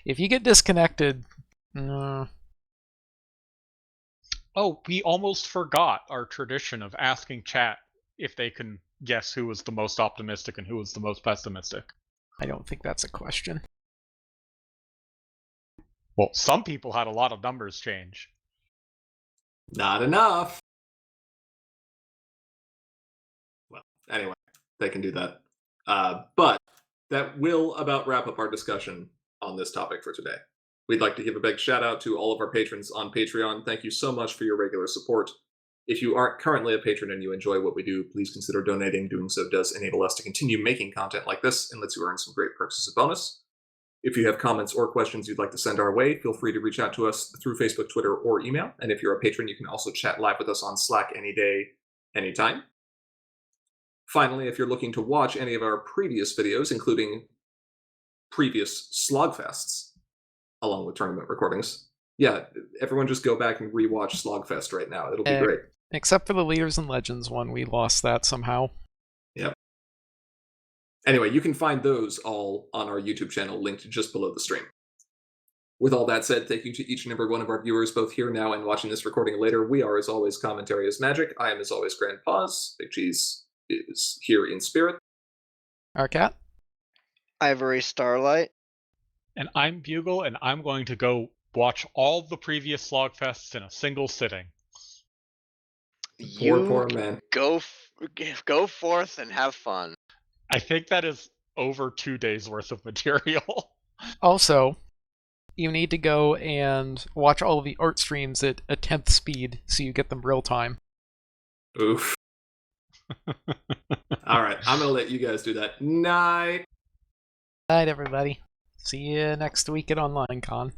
get disconnected. Oh, we almost forgot our tradition of asking chat if they can guess who was the most optimistic and who was the most pessimistic. I don't think that's a question. Well, some people had a lot of numbers change. Not enough. Well, anyway, they can do that. But that will about wrap up our discussion on this topic for today. We'd like to give a big shout out to all of our patrons on Patreon. Thank you so much for your regular support. If you aren't currently a patron and you enjoy what we do, please consider donating. Doing so does enable us to continue making content like this and lets you earn some great perks as a bonus. If you have comments or questions you'd like to send our way, feel free to reach out to us through Facebook, Twitter, or email. And if you're a patron, you can also chat live with us on Slack any day, anytime. Finally, if you're looking to watch any of our previous videos, including previous Slogfests, along with tournament recordings, yeah, everyone just go back and rewatch Slogfest right now. It'll be great. Except for the Leaders and Legends one, we lost that somehow. Yep. Anyway, you can find those all on our YouTube channel linked just below the stream. With all that said, thank you to each and every one of our viewers, both here now and watching this recording later. We are, as always, Commentary is Magic. I am, as always, Grand Pause. Big Cheese is here in spirit. Arcat? Ivory Starlight. And I'm Bugle, and I'm going to go watch all the previous Slogfests in a single sitting. Poor man. Go forth and have fun. I think that is over 2 days worth of material. Also, you need to go and watch all of the art streams at a 10th speed so you get them real time. Oof. All right, I'm going to let you guys do that. Night. Night, everybody. See you next week at OnlineCon.